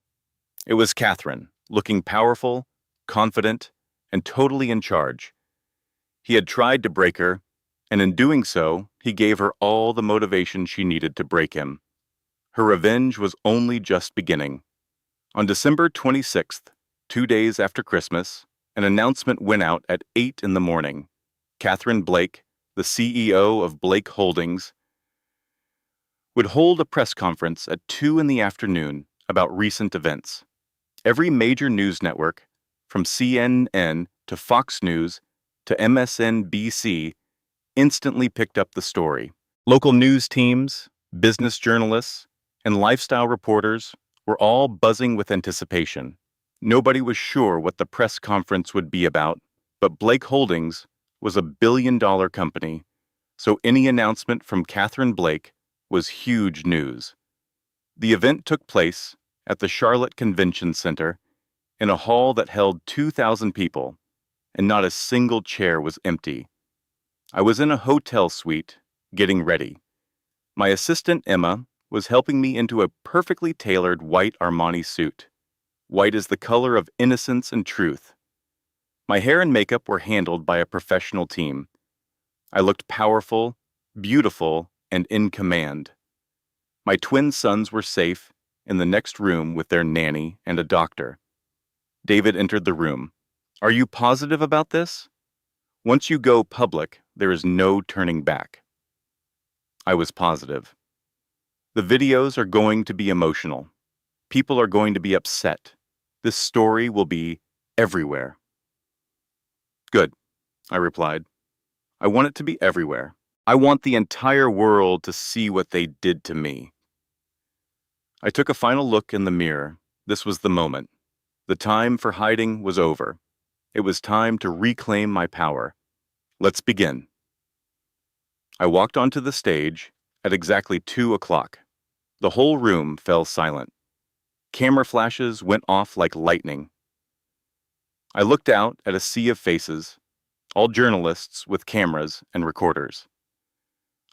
It was Catherine, looking powerful, confident, and totally in charge. He had tried to break her, and in doing so, he gave her all the motivation she needed to break him. Her revenge was only just beginning. On December 26th, 2 days after Christmas, an announcement went out at 8 in the morning. Catherine Blake, the CEO of Blake Holdings, would hold a press conference at 2 in the afternoon about recent events. Every major news network, from CNN to Fox News to MSNBC, instantly picked up the story. Local news teams, business journalists, and lifestyle reporters were all buzzing with anticipation. Nobody was sure what the press conference would be about, but Blake Holdings was a billion-dollar company, so any announcement from Catherine Blake was huge news. The event took place at the Charlotte Convention Center in a hall that held 2,000 people, and not a single chair was empty. I was in a hotel suite, getting ready. My assistant, Emma, was helping me into a perfectly tailored white Armani suit. White is the color of innocence and truth. My hair and makeup were handled by a professional team. I looked powerful, beautiful, and in command. My twin sons were safe in the next room with their nanny and a doctor. David entered the room. Are you positive about this? Once you go public, there is no turning back. I was positive. The videos are going to be emotional. People are going to be upset. This story will be everywhere. Good, I replied. I want it to be everywhere. I want the entire world to see what they did to me. I took a final look in the mirror. This was the moment. The time for hiding was over. It was time to reclaim my power. Let's begin. I walked onto the stage at exactly 2 o'clock. The whole room fell silent. Camera flashes went off like lightning. I looked out at a sea of faces, all journalists with cameras and recorders.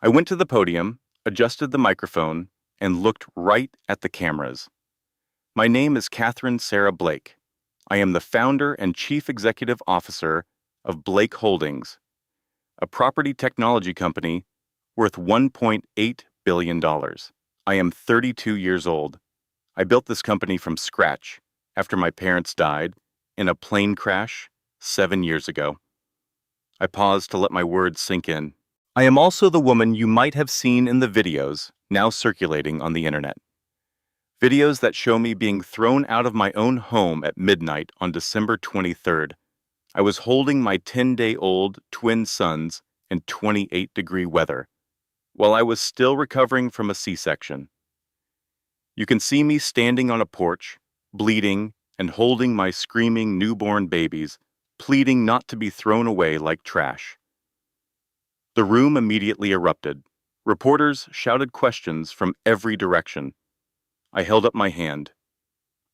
I went to the podium, adjusted the microphone, and looked right at the cameras. My name is Catherine Sarah Blake. I am the founder and chief executive officer of Blake Holdings, a property technology company worth $1.8 billion. I am 32 years old. I built this company from scratch after my parents died in a plane crash 7 years ago. I paused to let my words sink in. I am also the woman you might have seen in the videos now circulating on the internet. Videos that show me being thrown out of my own home at midnight on December 23rd. I was holding my 10-day-old twin sons in 28-degree weather, while I was still recovering from a C-section. You can see me standing on a porch, bleeding and holding my screaming newborn babies, pleading not to be thrown away like trash. The room immediately erupted. Reporters shouted questions from every direction. I held up my hand.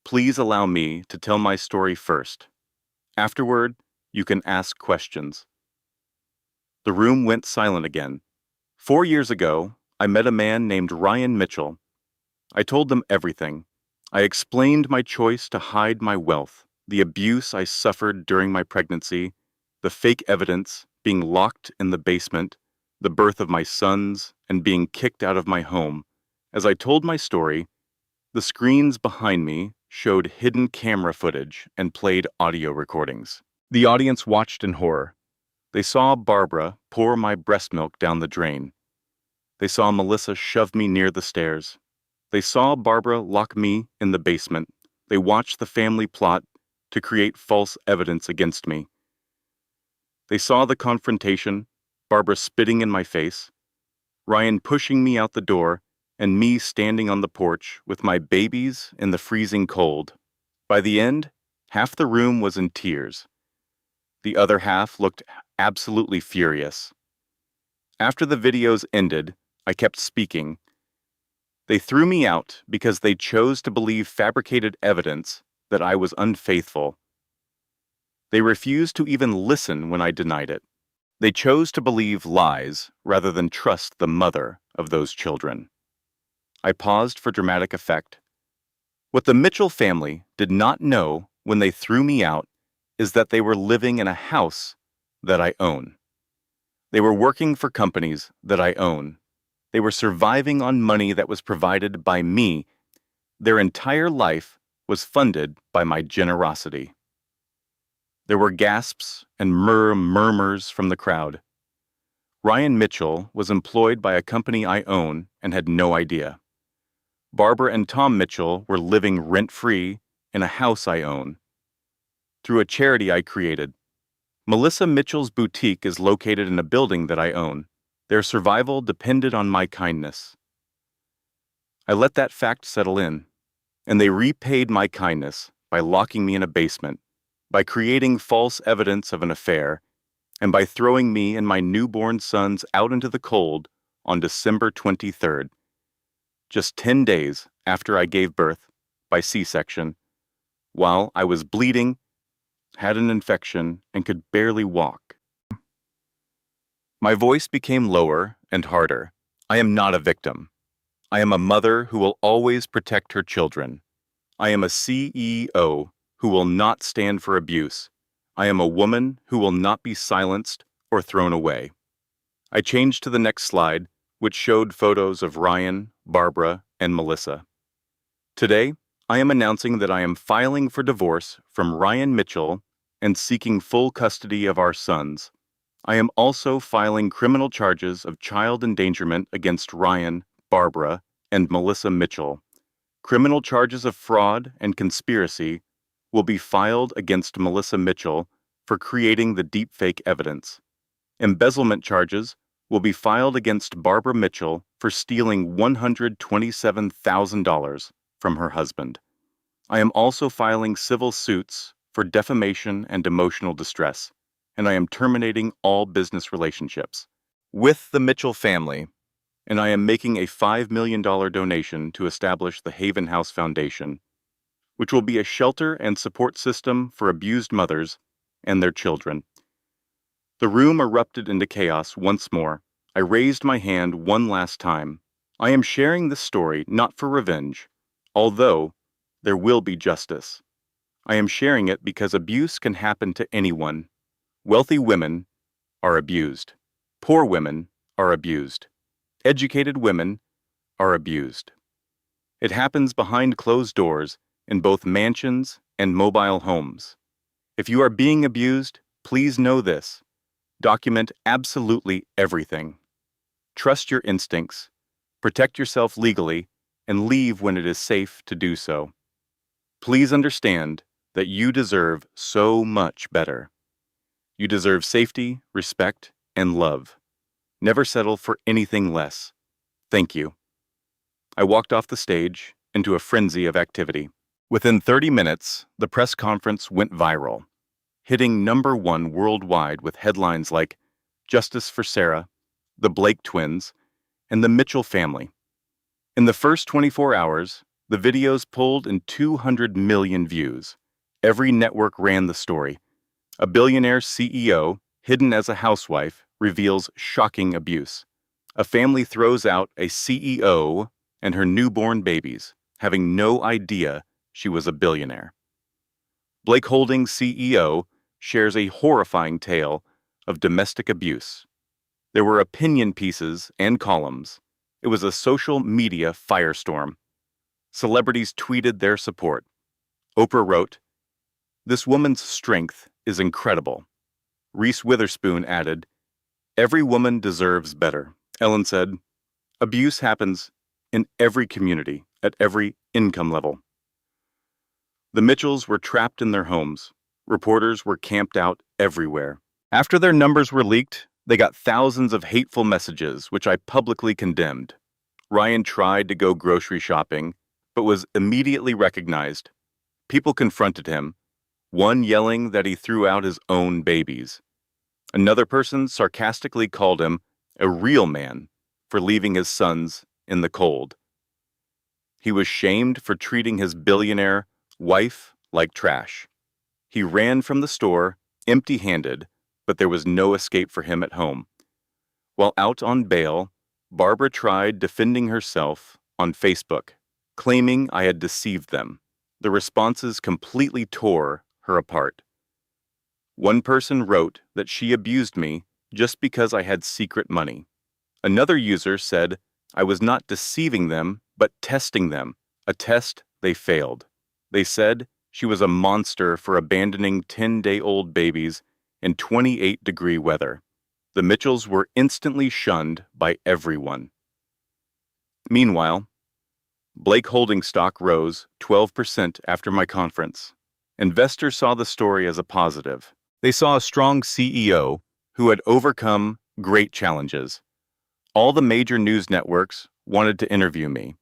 Please allow me to tell my story first. Afterward, you can ask questions." The room went silent again. 4 years ago, I met a man named Ryan Mitchell. I told them everything. I explained my choice to hide my wealth, the abuse I suffered during my pregnancy, the fake evidence, being locked in the basement, the birth of my sons, and being kicked out of my home. As I told my story, the screens behind me showed hidden camera footage and played audio recordings. The audience watched in horror. They saw Barbara pour my breast milk down the drain. They saw Melissa shove me near the stairs. They saw Barbara lock me in the basement. They watched the family plot to create false evidence against me. They saw the confrontation, Barbara spitting in my face, Ryan pushing me out the door, and me standing on the porch with my babies in the freezing cold. By the end, half the room was in tears. The other half looked absolutely furious. After the videos ended, I kept speaking. They threw me out because they chose to believe fabricated evidence that I was unfaithful. They refused to even listen when I denied it. They chose to believe lies rather than trust the mother of those children. I paused for dramatic effect. What the Mitchell family did not know when they threw me out is that they were living in a house that I own. They were working for companies that I own. They were surviving on money that was provided by me. Their entire life was funded by my generosity. There were gasps and murmurs from the crowd. Ryan Mitchell was employed by a company I own and had no idea. Barbara and Tom Mitchell were living rent-free in a house I own. Through a charity I created. Melissa Mitchell's boutique is located in a building that I own. Their survival depended on my kindness. I let that fact settle in, and they repaid my kindness by locking me in a basement, by creating false evidence of an affair, and by throwing me and my newborn sons out into the cold on December 23rd, just 10 days after I gave birth by C-section, while I was bleeding, had an infection, and could barely walk. My voice became lower and harder. I am not a victim. I am a mother who will always protect her children. I am a CEO who will not stand for abuse. I am a woman who will not be silenced or thrown away. I changed to the next slide, which showed photos of Ryan, Barbara, and Melissa. Today, I am announcing that I am filing for divorce from Ryan Mitchell and seeking full custody of our sons. I am also filing criminal charges of child endangerment against Ryan, Barbara, and Melissa Mitchell. Criminal charges of fraud and conspiracy will be filed against Melissa Mitchell for creating the deepfake evidence. Embezzlement charges will be filed against Barbara Mitchell for stealing $127,000 from her husband. I am also filing civil suits for defamation and emotional distress, and I am terminating all business relationships with the Mitchell family, and I am making a $5 million donation to establish the Haven House Foundation, which will be a shelter and support system for abused mothers and their children. The room erupted into chaos once more. I raised my hand one last time. I am sharing this story not for revenge, although there will be justice. I am sharing it because abuse can happen to anyone. Wealthy women are abused. Poor women are abused. Educated women are abused. It happens behind closed doors in both mansions and mobile homes. If you are being abused, please know this. Document absolutely everything. Trust your instincts. Protect yourself legally and leave when it is safe to do so. Please understand that you deserve so much better. You deserve safety, respect, and love. Never settle for anything less. Thank you. I walked off the stage into a frenzy of activity. Within 30 minutes, the press conference went viral, hitting #1 worldwide with headlines like Justice for Sarah, the Blake twins, and the Mitchell family. In the first 24 hours, the videos pulled in 200 million views. Every network ran the story. A billionaire CEO, hidden as a housewife, reveals shocking abuse. A family throws out a CEO and her newborn babies, having no idea she was a billionaire. Blake Holdings CEO shares a horrifying tale of domestic abuse. There were opinion pieces and columns. It was a social media firestorm. Celebrities tweeted their support. Oprah wrote, "This woman's strength is incredible." Reese Witherspoon added, "Every woman deserves better." Ellen said, "Abuse happens in every community, at every income level." The Mitchells were trapped in their homes. Reporters were camped out everywhere. After their numbers were leaked, they got thousands of hateful messages, which I publicly condemned. Ryan tried to go grocery shopping, but was immediately recognized. People confronted him, one yelling that he threw out his own babies. Another person sarcastically called him a real man for leaving his sons in the cold. He was shamed for treating his billionaire wife like trash. He ran from the store empty-handed, but there was no escape for him at home. While out on bail, Barbara tried defending herself on Facebook, claiming I had deceived them. The responses completely tore her apart. One person wrote that she abused me just because I had secret money. Another user said I was not deceiving them, but testing them, a test they failed. They said she was a monster for abandoning 10-day-old babies in 28-degree weather. The Mitchells were instantly shunned by everyone. Meanwhile, Blake Holdings stock rose 12% after my conference. Investors saw the story as a positive. They saw a strong CEO who had overcome great challenges. All the major news networks wanted to interview me.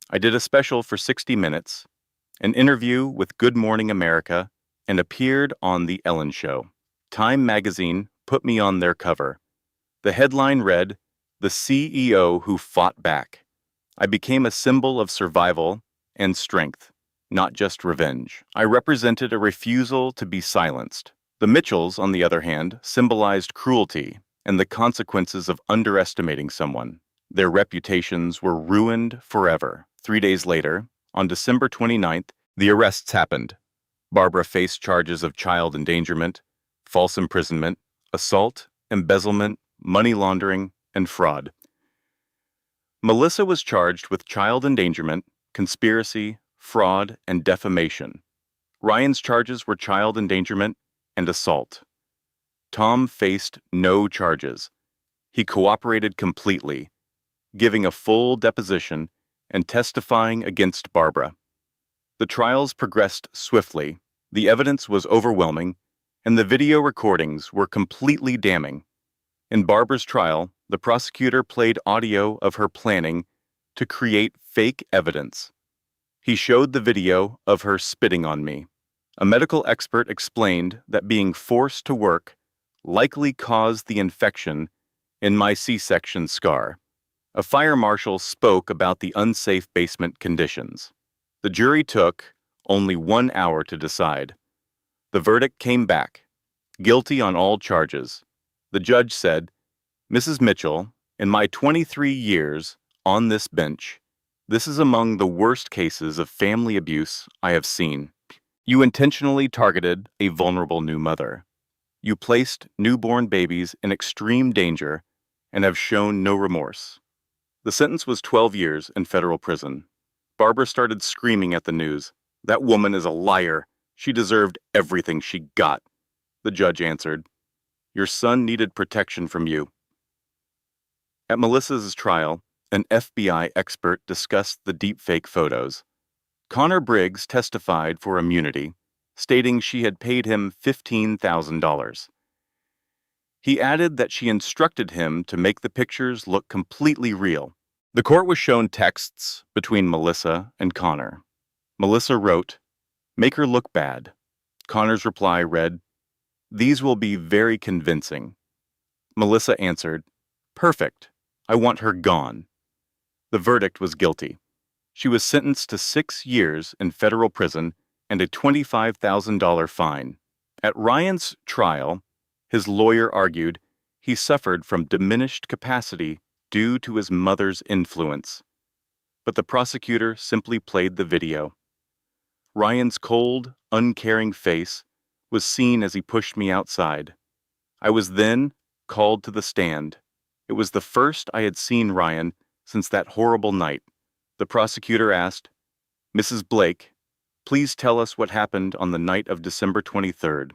I did a special for 60 minutes, an interview with Good Morning America, and appeared on The Ellen Show. Time magazine put me on their cover. The headline read, "The CEO Who Fought Back." I became a symbol of survival and strength, not just revenge. I represented a refusal to be silenced. The Mitchells, on the other hand, symbolized cruelty and the consequences of underestimating someone. Their reputations were ruined forever. 3 days later, on December 29th, the arrests happened. Barbara faced charges of child endangerment, false imprisonment, assault, embezzlement, money laundering, and fraud. Melissa was charged with child endangerment, conspiracy, fraud, and defamation. Ryan's charges were child endangerment and assault. Tom faced no charges. He cooperated completely, giving a full deposition and testifying against Barbara. The trials progressed swiftly, the evidence was overwhelming, and the video recordings were completely damning. In Barbara's trial, the prosecutor played audio of her planning to create fake evidence. He showed the video of her spitting on me. A medical expert explained that being forced to work likely caused the infection in my C-section scar. A fire marshal spoke about the unsafe basement conditions. The jury took only 1 hour to decide. The verdict came back, guilty on all charges. The judge said, "Mrs. Mitchell, in my 23 years on this bench, this is among the worst cases of family abuse I have seen. You intentionally targeted a vulnerable new mother. You placed newborn babies in extreme danger and have shown no remorse." The sentence was 12 years in federal prison. Barbara started screaming at the news. "That woman is a liar. She deserved everything she got." The judge answered, "Your son needed protection from you." At Melissa's trial, an FBI expert discussed the deepfake photos. Connor Briggs testified for immunity, stating she had paid him $15,000. He added that she instructed him to make the pictures look completely real. The court was shown texts between Melissa and Connor. Melissa wrote, "Make her look bad." Connor's reply read, "These will be very convincing." Melissa answered, "Perfect. I want her gone." The verdict was guilty. She was sentenced to 6 years in federal prison and a $25,000 fine. At Ryan's trial, his lawyer argued he suffered from diminished capacity due to his mother's influence. But the prosecutor simply played the video. Ryan's cold, uncaring face was seen as he pushed me outside. I was then called to the stand. It was the first I had seen Ryan since that horrible night. The prosecutor asked, "Mrs. Blake, please tell us what happened on the night of December 23rd.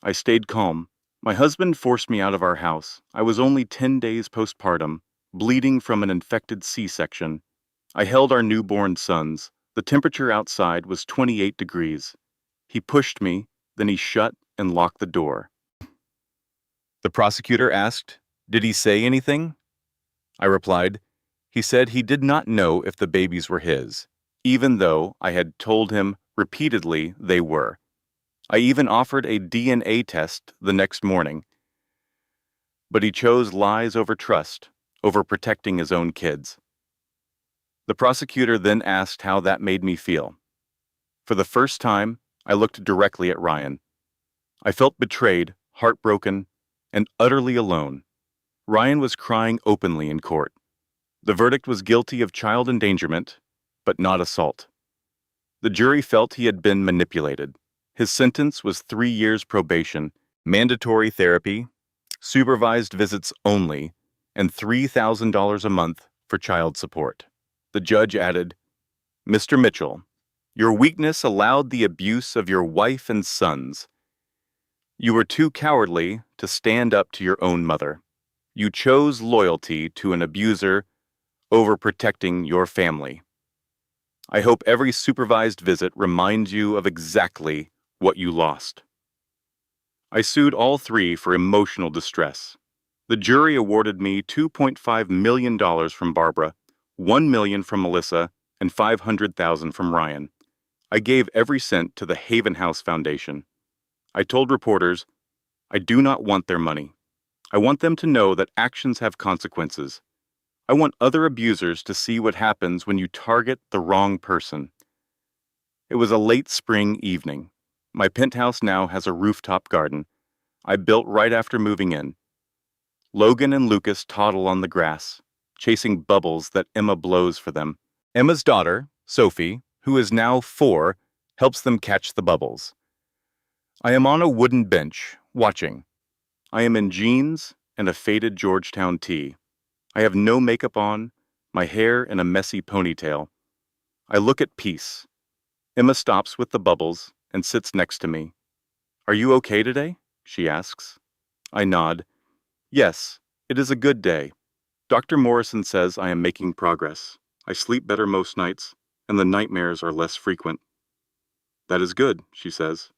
I stayed calm. My husband forced me out of our house. I was only 10 days postpartum, bleeding from an infected C-section. I held our newborn sons. The temperature outside was 28 degrees. He pushed me, then he shut and locked the door." The prosecutor asked, "Did he say anything?" I replied, "He said he did not know if the babies were his, even though I had told him repeatedly they were. I even offered a DNA test the next morning. But he chose lies over trust, over protecting his own kids." The prosecutor then asked how that made me feel. For the first time, I looked directly at Ryan. I felt betrayed, heartbroken, and utterly alone. Ryan was crying openly in court. The verdict was guilty of child endangerment, but not assault. The jury felt he had been manipulated. His sentence was 3 years probation, mandatory therapy, supervised visits only, and $3,000 a month for child support. The judge added, "Mr. Mitchell, your weakness allowed the abuse of your wife and sons. You were too cowardly to stand up to your own mother. You chose loyalty to an abuser over protecting your family. I hope every supervised visit reminds you of exactly what you lost." I sued all three for emotional distress. The jury awarded me $2.5 million from Barbara, $1 million from Melissa, and $500,000 from Ryan. I gave every cent to the Haven House Foundation. I told reporters, "I do not want their money. I want them to know that actions have consequences. I want other abusers to see what happens when you target the wrong person." It was a late spring evening. My penthouse now has a rooftop garden. I built right after moving in. Logan and Lucas toddle on the grass, chasing bubbles that Emma blows for them. Emma's daughter, Sophie, who is now 4, helps them catch the bubbles. I am on a wooden bench, watching. I am in jeans and a faded Georgetown tee. I have no makeup on, my hair in a messy ponytail. I look at peace. Emma stops with the bubbles and sits next to me. "Are you okay today?" she asks. I nod. "Yes, it is a good day. Dr. Morrison says I am making progress. I sleep better most nights, and the nightmares are less frequent." "That is good," she says.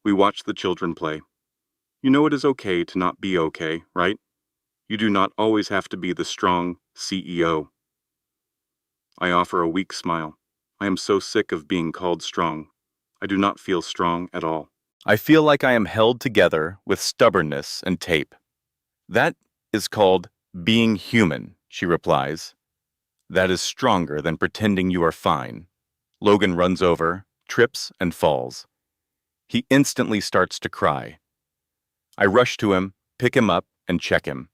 We watch the children play. You know it is okay to not be okay, right? You do not always have to be the strong CEO. I offer a weak smile. I am so sick of being called strong. I do not feel strong at all. I feel like I am held together with stubbornness and tape. "That is called being human," she replies. "That is stronger than pretending you are fine." Logan runs over, trips, and falls. He instantly starts to cry. I rush to him, pick him up, and check him.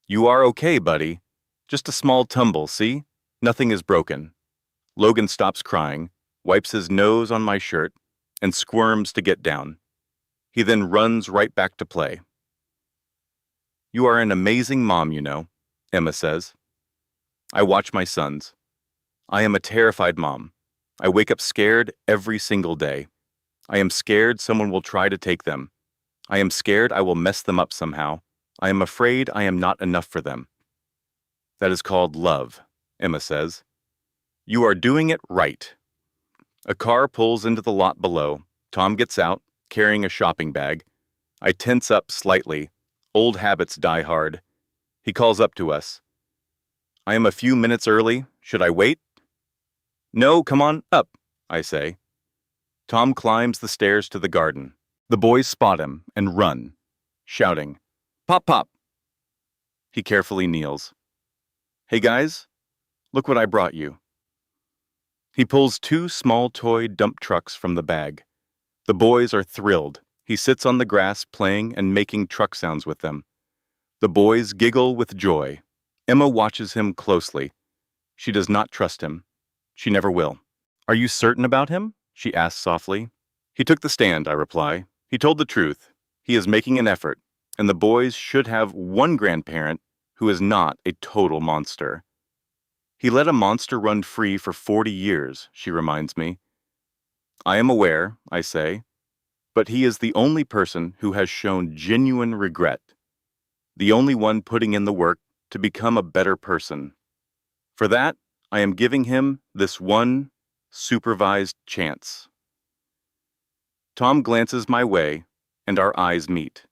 "You are okay, buddy. Just a small tumble, see? Nothing is broken." Logan stops crying, wipes his nose on my shirt, and squirms to get down. He then runs right back to play. "You are an amazing mom, you know," Emma says. I watch my sons. I am a terrified mom. I wake up scared every single day. I am scared someone will try to take them. I am scared I will mess them up somehow. I am afraid I am not enough for them. "That is called love," Emma says. "You are doing it right." A car pulls into the lot below. Tom gets out, carrying a shopping bag. I tense up slightly. Old habits die hard. He calls up to us. "I am a few minutes early. Should I wait?" "No, come on up," I say. Tom climbs the stairs to the garden. The boys spot him and run, shouting, "Pop, pop!" He carefully kneels. "Hey guys, look what I brought you." He pulls 2 small toy dump trucks from the bag. The boys are thrilled. He sits on the grass playing and making truck sounds with them. The boys giggle with joy. Emma watches him closely. She does not trust him. She never will. Are you certain about him? She asks softly. He took the stand, I reply. He told the truth. He is making an effort, and the boys should have one grandparent who is not a total monster. He let a monster run free for 40 years, she reminds me. I am aware, I say, but he is the only person who has shown genuine regret, the only one putting in the work to become a better person. For that, I am giving him this one supervised chance. Tom glances my way, and our eyes meet.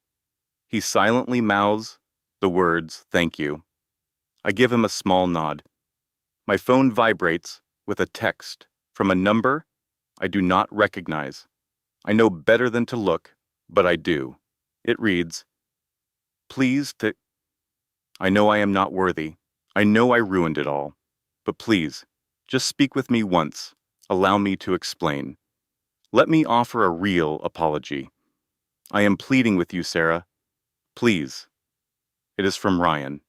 He silently mouths the words, "Thank you." I give him a small nod. My phone vibrates with a text from a number I do not recognize. I know better than to look, but I do. It reads, "Please I know I am not worthy. I know I ruined it all. But please, just speak with me once. Allow me to explain. Let me offer a real apology. I am pleading with you, Sarah. Please." It is from Ryan.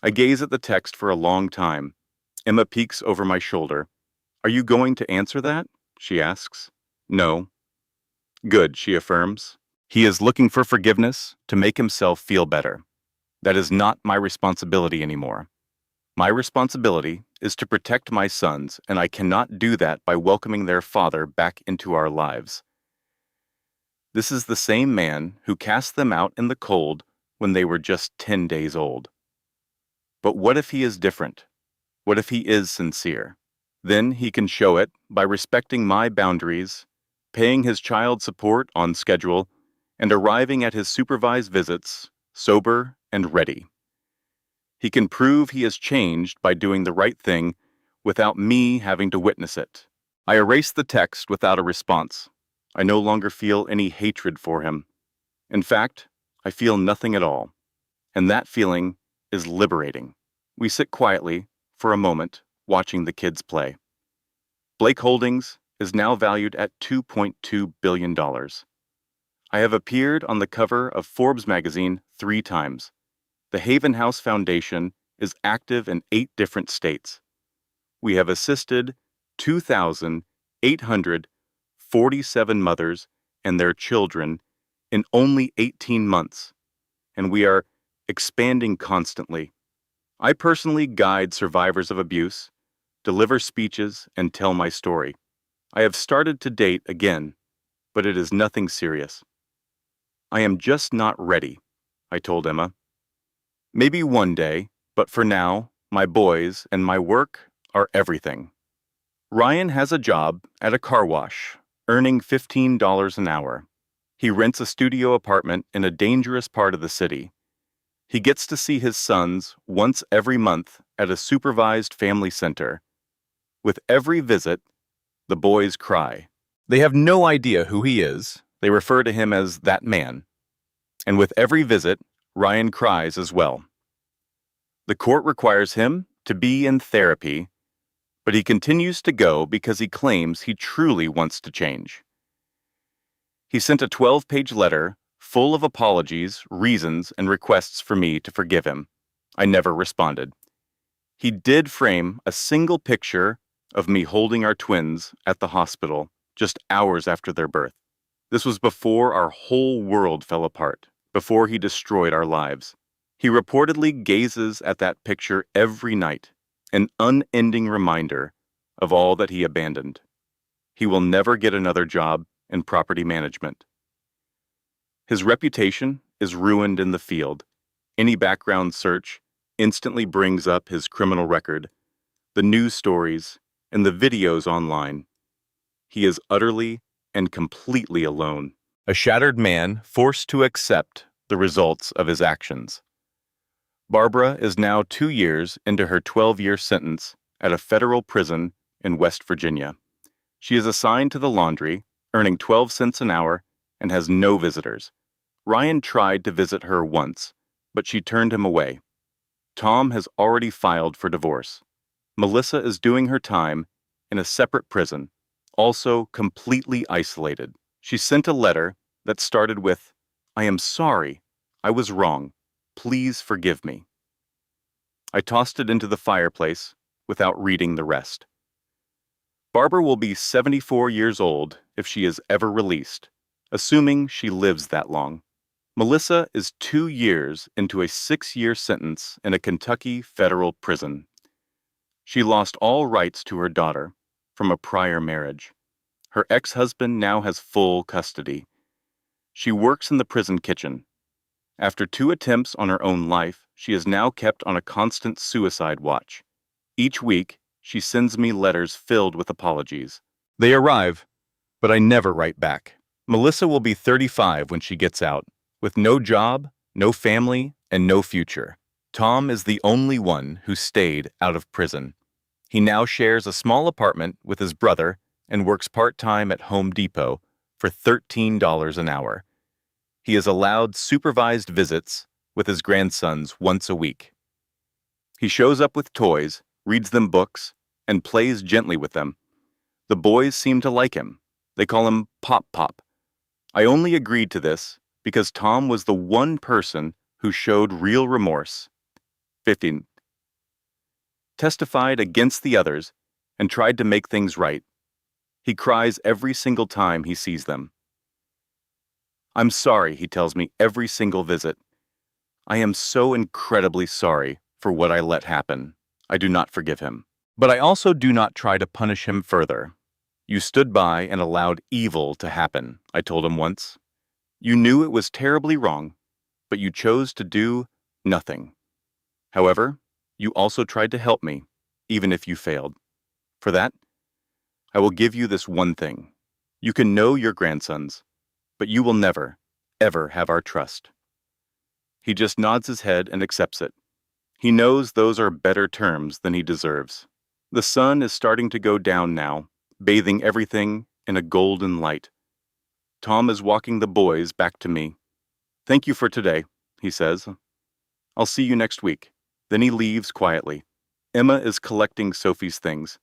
I gaze at the text for a long time. Emma peeks over my shoulder. "Are you going to answer that?" she asks. "No." "Good," she affirms. He is looking for forgiveness to make himself feel better. That is not my responsibility anymore. My responsibility is to protect my sons, and I cannot do that by welcoming their father back into our lives. This is the same man who cast them out in the cold when they were just 10 days old. But what if he is different? What if he is sincere? Then he can show it by respecting my boundaries, paying his child support on schedule, and arriving at his supervised visits, sober and ready. He can prove he has changed by doing the right thing without me having to witness it. I erase the text without a response. I no longer feel any hatred for him. In fact, I feel nothing at all. And that feeling is liberating. We sit quietly for a moment, watching the kids play. Blake Holdings is now valued at $2.2 billion. I have appeared on the cover of Forbes magazine 3 times. The Haven House Foundation is active in 8 different states. We have assisted 2,847 mothers and their children in only 18 months, and we are expanding constantly. I personally guide survivors of abuse, deliver speeches, and tell my story. I have started to date again, but it is nothing serious. I am just not ready, I told Emma. Maybe one day, but for now, my boys and my work are everything. Ryan has a job at a car wash, earning $15 an hour. He rents a studio apartment in a dangerous part of the city. He gets to see his sons once every month at a supervised family center. With every visit, the boys cry. They have no idea who he is. They refer to him as that man. And with every visit, Ryan cries as well. The court requires him to be in therapy, but he continues to go because he claims he truly wants to change. He sent a 12-page letter full of apologies, reasons, and requests for me to forgive him. I never responded. He did frame a single picture of me holding our twins at the hospital just hours after their birth. This was before our whole world fell apart, before he destroyed our lives. He reportedly gazes at that picture every night, an unending reminder of all that he abandoned. He will never get another job in property management. His reputation is ruined in the field. Any background search instantly brings up his criminal record, the news stories, and the videos online. He is utterly and completely alone, a shattered man forced to accept the results of his actions. Barbara is now 2 years into her 12-year sentence at a federal prison in West Virginia. She is assigned to the laundry, earning 12 cents an hour, and has no visitors. Ryan tried to visit her once, but she turned him away. Tom has already filed for divorce. Melissa is doing her time in a separate prison, also completely isolated. She sent a letter that started with, "I am sorry. I was wrong. Please forgive me." I tossed it into the fireplace without reading the rest. Barbara will be 74 years old if she is ever released, assuming she lives that long. Melissa is 2 years into a 6-year sentence in a Kentucky federal prison. She lost all rights to her daughter from a prior marriage. Her ex-husband now has full custody. She works in the prison kitchen. After 2 attempts on her own life, she is now kept on a constant suicide watch. Each week, she sends me letters filled with apologies. They arrive, but I never write back. Melissa will be 35 when she gets out, with no job, no family, and no future. Tom is the only one who stayed out of prison. He now shares a small apartment with his brother and works part-time at Home Depot for $13 an hour. He is allowed supervised visits with his grandsons once a week. He shows up with toys, reads them books, and plays gently with them. The boys seem to like him. They call him Pop Pop. I only agreed to this because Tom was the one person who showed real remorse. 15. Testified against the others and tried to make things right. He cries every single time he sees them. "I'm sorry," he tells me every single visit. "I am so incredibly sorry for what I let happen. I do not forgive him. But I also do not try to punish him further. You stood by and allowed evil to happen," I told him once. "You knew it was terribly wrong, but you chose to do nothing. However, you also tried to help me, even if you failed. For that, I will give you this one thing. You can know your grandsons, but you will never, ever have our trust." He just nods his head and accepts it. He knows those are better terms than he deserves. The sun is starting to go down now, bathing everything in a golden light. Tom is walking the boys back to me. "Thank you for today," he says. "I'll see you next week." Then he leaves quietly. Emma is collecting Sophie's things.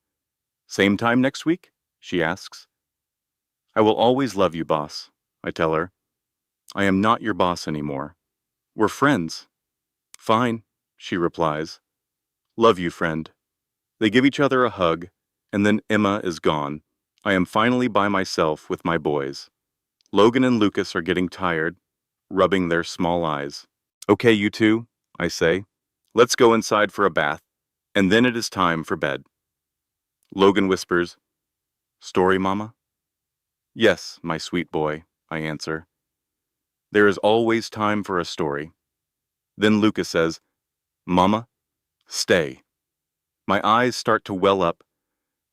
"Same time next week?" she asks. "I will always love you, boss," I tell her. "I am not your boss anymore. We're friends." "Fine," she replies. "Love you, friend." They give each other a hug, and then Emma is gone. I am finally by myself with my boys. Logan and Lucas are getting tired, rubbing their small eyes. "Okay, you two," I say. "Let's go inside for a bath, and then it is time for bed." Logan whispers, "Story, Mama?" "Yes, my sweet boy," I answer. "There is always time for a story." Then Lucas says, "Mama, stay." My eyes start to well up,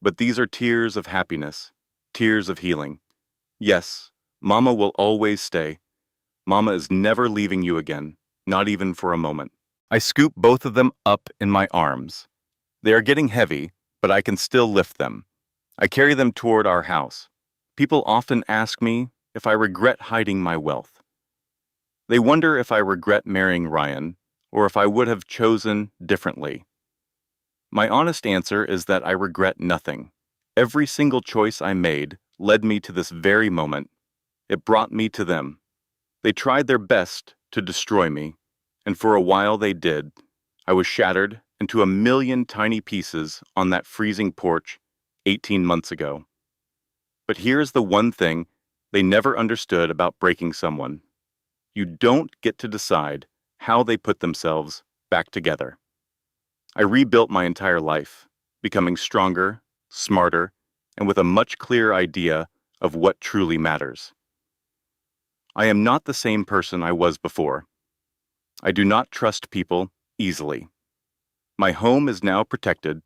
but these are tears of happiness, tears of healing. Yes, Mama will always stay. Mama is never leaving you again, not even for a moment. I scoop both of them up in my arms. They are getting heavy, but I can still lift them. I carry them toward our house. People often ask me if I regret hiding my wealth. They wonder if I regret marrying Ryan, or if I would have chosen differently. My honest answer is that I regret nothing. Every single choice I made led me to this very moment. It brought me to them. They tried their best to destroy me, and for a while they did. I was shattered into a million tiny pieces on that freezing porch 18 months ago. But here's the one thing they never understood about breaking someone. You don't get to decide how they put themselves back together. I rebuilt my entire life, becoming stronger, smarter, and with a much clearer idea of what truly matters. I am not the same person I was before. I do not trust people easily. My home is now protected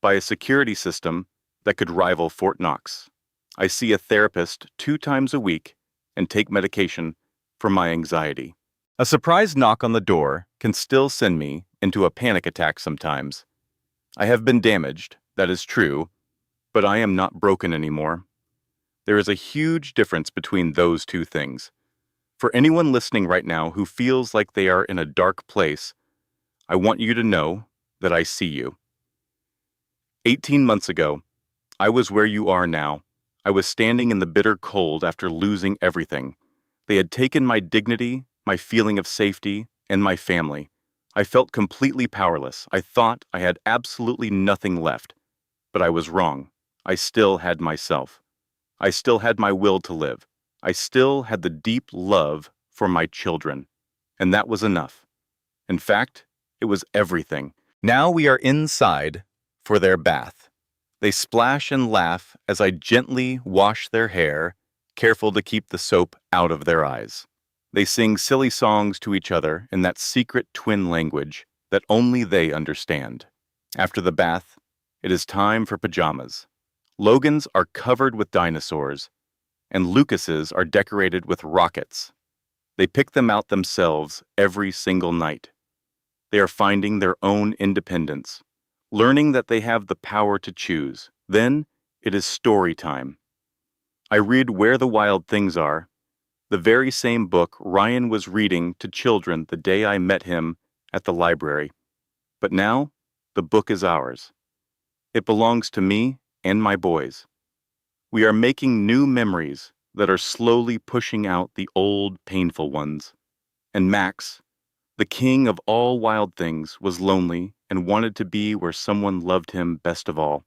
by a security system that could rival Fort Knox. I see a therapist 2 times a week and take medication for my anxiety. A surprise knock on the door can still send me into a panic attack sometimes. I have been damaged, that is true, but I am not broken anymore. There is a huge difference between those two things. For anyone listening right now who feels like they are in a dark place, I want you to know that I see you. 18 months ago, I was where you are now, I was standing in the bitter cold after losing everything. They had taken my dignity, my feeling of safety, and my family. I felt completely powerless. I thought I had absolutely nothing left. But I was wrong. I still had myself. I still had my will to live. I still had the deep love for my children. And that was enough. In fact, it was everything. Now we are inside for their bath. They splash and laugh as I gently wash their hair, careful to keep the soap out of their eyes. They sing silly songs to each other in that secret twin language that only they understand. After the bath, it is time for pajamas. Logan's are covered with dinosaurs, and Lucas's are decorated with rockets. They pick them out themselves every single night. They are finding their own independence, learning that they have the power to choose. Then it is story time. I read Where the Wild Things Are, the very same book Ryan was reading to children the day I met him at the library. But now, the book is ours. It belongs to me and my boys. We are making new memories that are slowly pushing out the old, painful ones. And Max, the king of all wild things, was lonely and wanted to be where someone loved him best of all.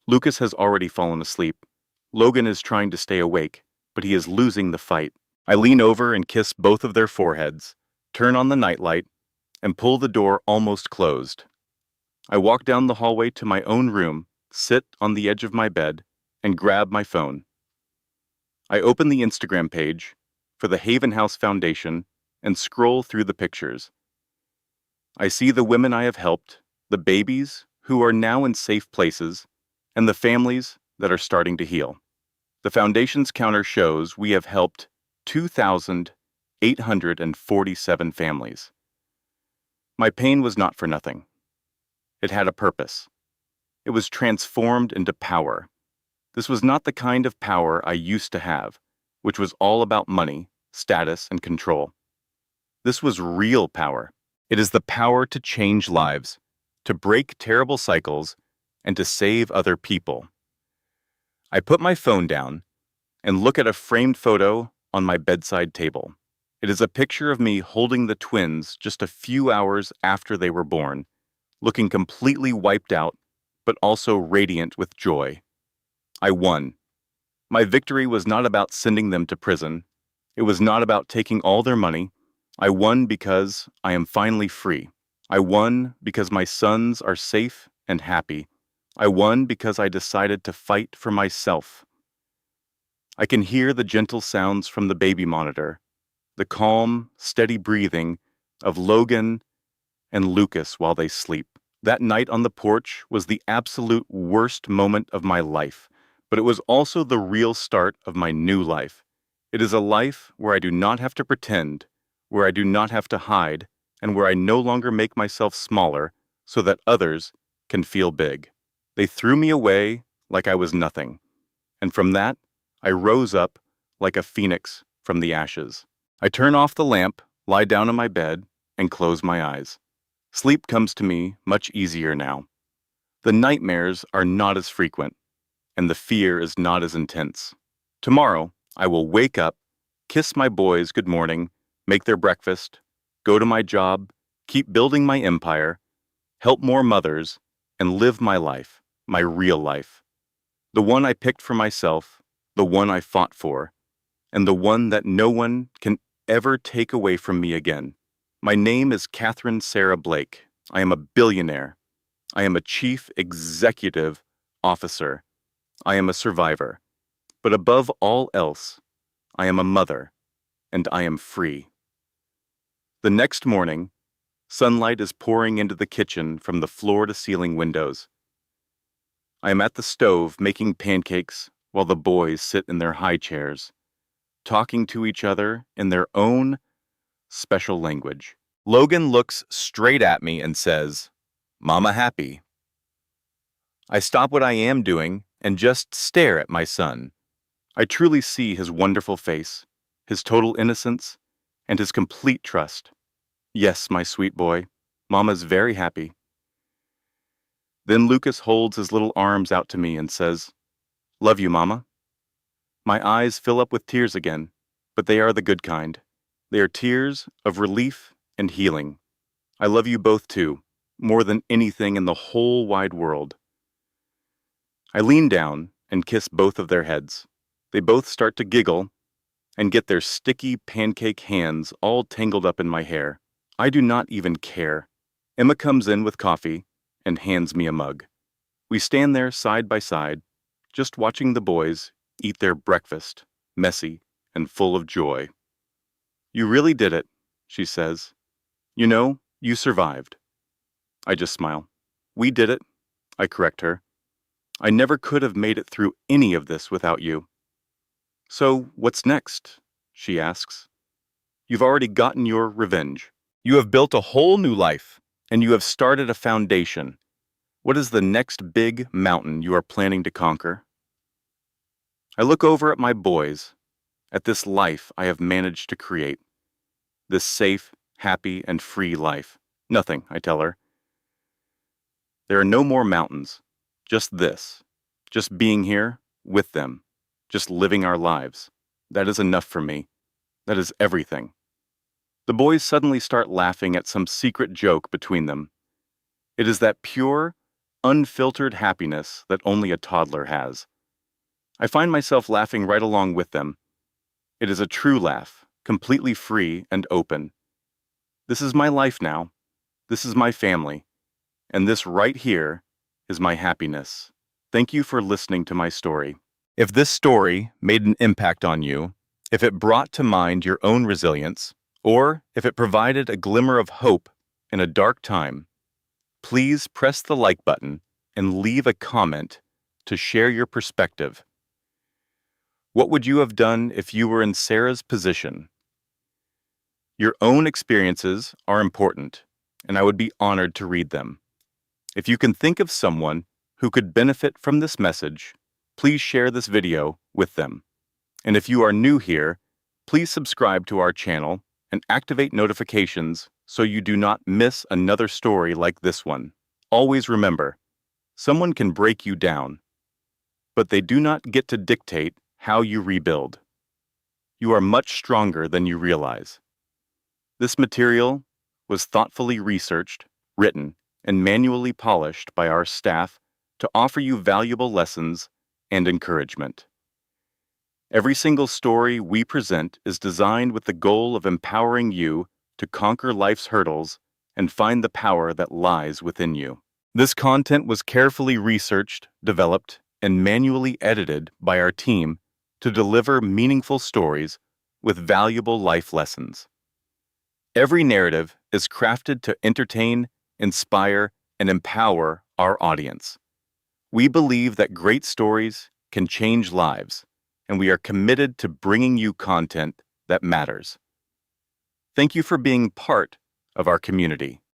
Lucas has already fallen asleep. Logan is trying to stay awake, but he is losing the fight. I lean over and kiss both of their foreheads, turn on the nightlight, and pull the door almost closed. I walk down the hallway to my own room, sit on the edge of my bed, and grab my phone. I open the Instagram page for the Haven House Foundation and scroll through the pictures. I see the women I have helped, the babies who are now in safe places, and the families that are starting to heal. The foundation's counter shows we have helped 2,847 families. My pain was not for nothing. It had a purpose. It was transformed into power. This was not the kind of power I used to have, which was all about money, status, and control. This was real power. It is the power to change lives, to break terrible cycles, and to save other people. I put my phone down and look at a framed photo on my bedside table. It is a picture of me holding the twins just a few hours after they were born, looking completely wiped out, but also radiant with joy. I won. My victory was not about sending them to prison. It was not about taking all their money. I won because I am finally free. I won because my sons are safe and happy. I won because I decided to fight for myself. I can hear the gentle sounds from the baby monitor, the calm, steady breathing of Logan and Lucas while they sleep. That night on the porch was the absolute worst moment of my life, but it was also the real start of my new life. It is a life where I do not have to pretend, where I do not have to hide, and where I no longer make myself smaller so that others can feel big. They threw me away like I was nothing, and from that, I rose up like a phoenix from the ashes. I turn off the lamp, lie down on my bed, and close my eyes. Sleep comes to me much easier now. The nightmares are not as frequent, and the fear is not as intense. Tomorrow, I will wake up, kiss my boys good morning, make their breakfast, go to my job, keep building my empire, help more mothers, and live my life, my real life. The one I picked for myself, the one I fought for, and the one that no one can ever take away from me again. My name is Catherine Sarah Blake. I am a billionaire. I am a chief executive officer. I am a survivor. But above all else, I am a mother, and I am free. The next morning, sunlight is pouring into the kitchen from the floor-to-ceiling windows. I am at the stove making pancakes while the boys sit in their high chairs, talking to each other in their own special language. Logan looks straight at me and says, "Mama happy?" I stop what I am doing and just stare at my son. I truly see his wonderful face, his total innocence, and his complete trust. Yes, my sweet boy, Mama's very happy. Then Lucas holds his little arms out to me and says, "Love you, Mama." My eyes fill up with tears again, but they are the good kind. They are tears of relief and healing. I love you both too, more than anything in the whole wide world. I lean down and kiss both of their heads. They both start to giggle and get their sticky pancake hands all tangled up in my hair. I do not even care. Emma comes in with coffee and hands me a mug. We stand there side by side, just watching the boys eat their breakfast, messy and full of joy. You really did it, she says. You know, you survived. I just smile. We did it, I correct her. I never could have made it through any of this without you. So, what's next? She asks. You've already gotten your revenge. You have built a whole new life, and you have started a foundation. What is the next big mountain you are planning to conquer? I look over at my boys, at this life I have managed to create. This safe, happy, and free life. Nothing, I tell her. There are no more mountains. Just this. Just being here with them. Just living our lives. That is enough for me. That is everything. The boys suddenly start laughing at some secret joke between them. It is that pure, unfiltered happiness that only a toddler has. I find myself laughing right along with them. It is a true laugh, completely free and open. This is my life now. This is my family. And this right here is my happiness. Thank you for listening to my story. If this story made an impact on you, if it brought to mind your own resilience, or if it provided a glimmer of hope in a dark time, please press the like button and leave a comment to share your perspective. What would you have done if you were in Sarah's position? Your own experiences are important, and I would be honored to read them. If you can think of someone who could benefit from this message, please share this video with them. And if you are new here, please subscribe to our channel and activate notifications so you do not miss another story like this one. Always remember, someone can break you down, but they do not get to dictate how you rebuild. You are much stronger than you realize. This material was thoughtfully researched, written, and manually polished by our staff to offer you valuable lessons and encouragement. Every single story we present is designed with the goal of empowering you to conquer life's hurdles and find the power that lies within you. This content was carefully researched, developed, and manually edited by our team to deliver meaningful stories with valuable life lessons. Every narrative is crafted to entertain, inspire, and empower our audience. We believe that great stories can change lives, and we are committed to bringing you content that matters. Thank you for being part of our community.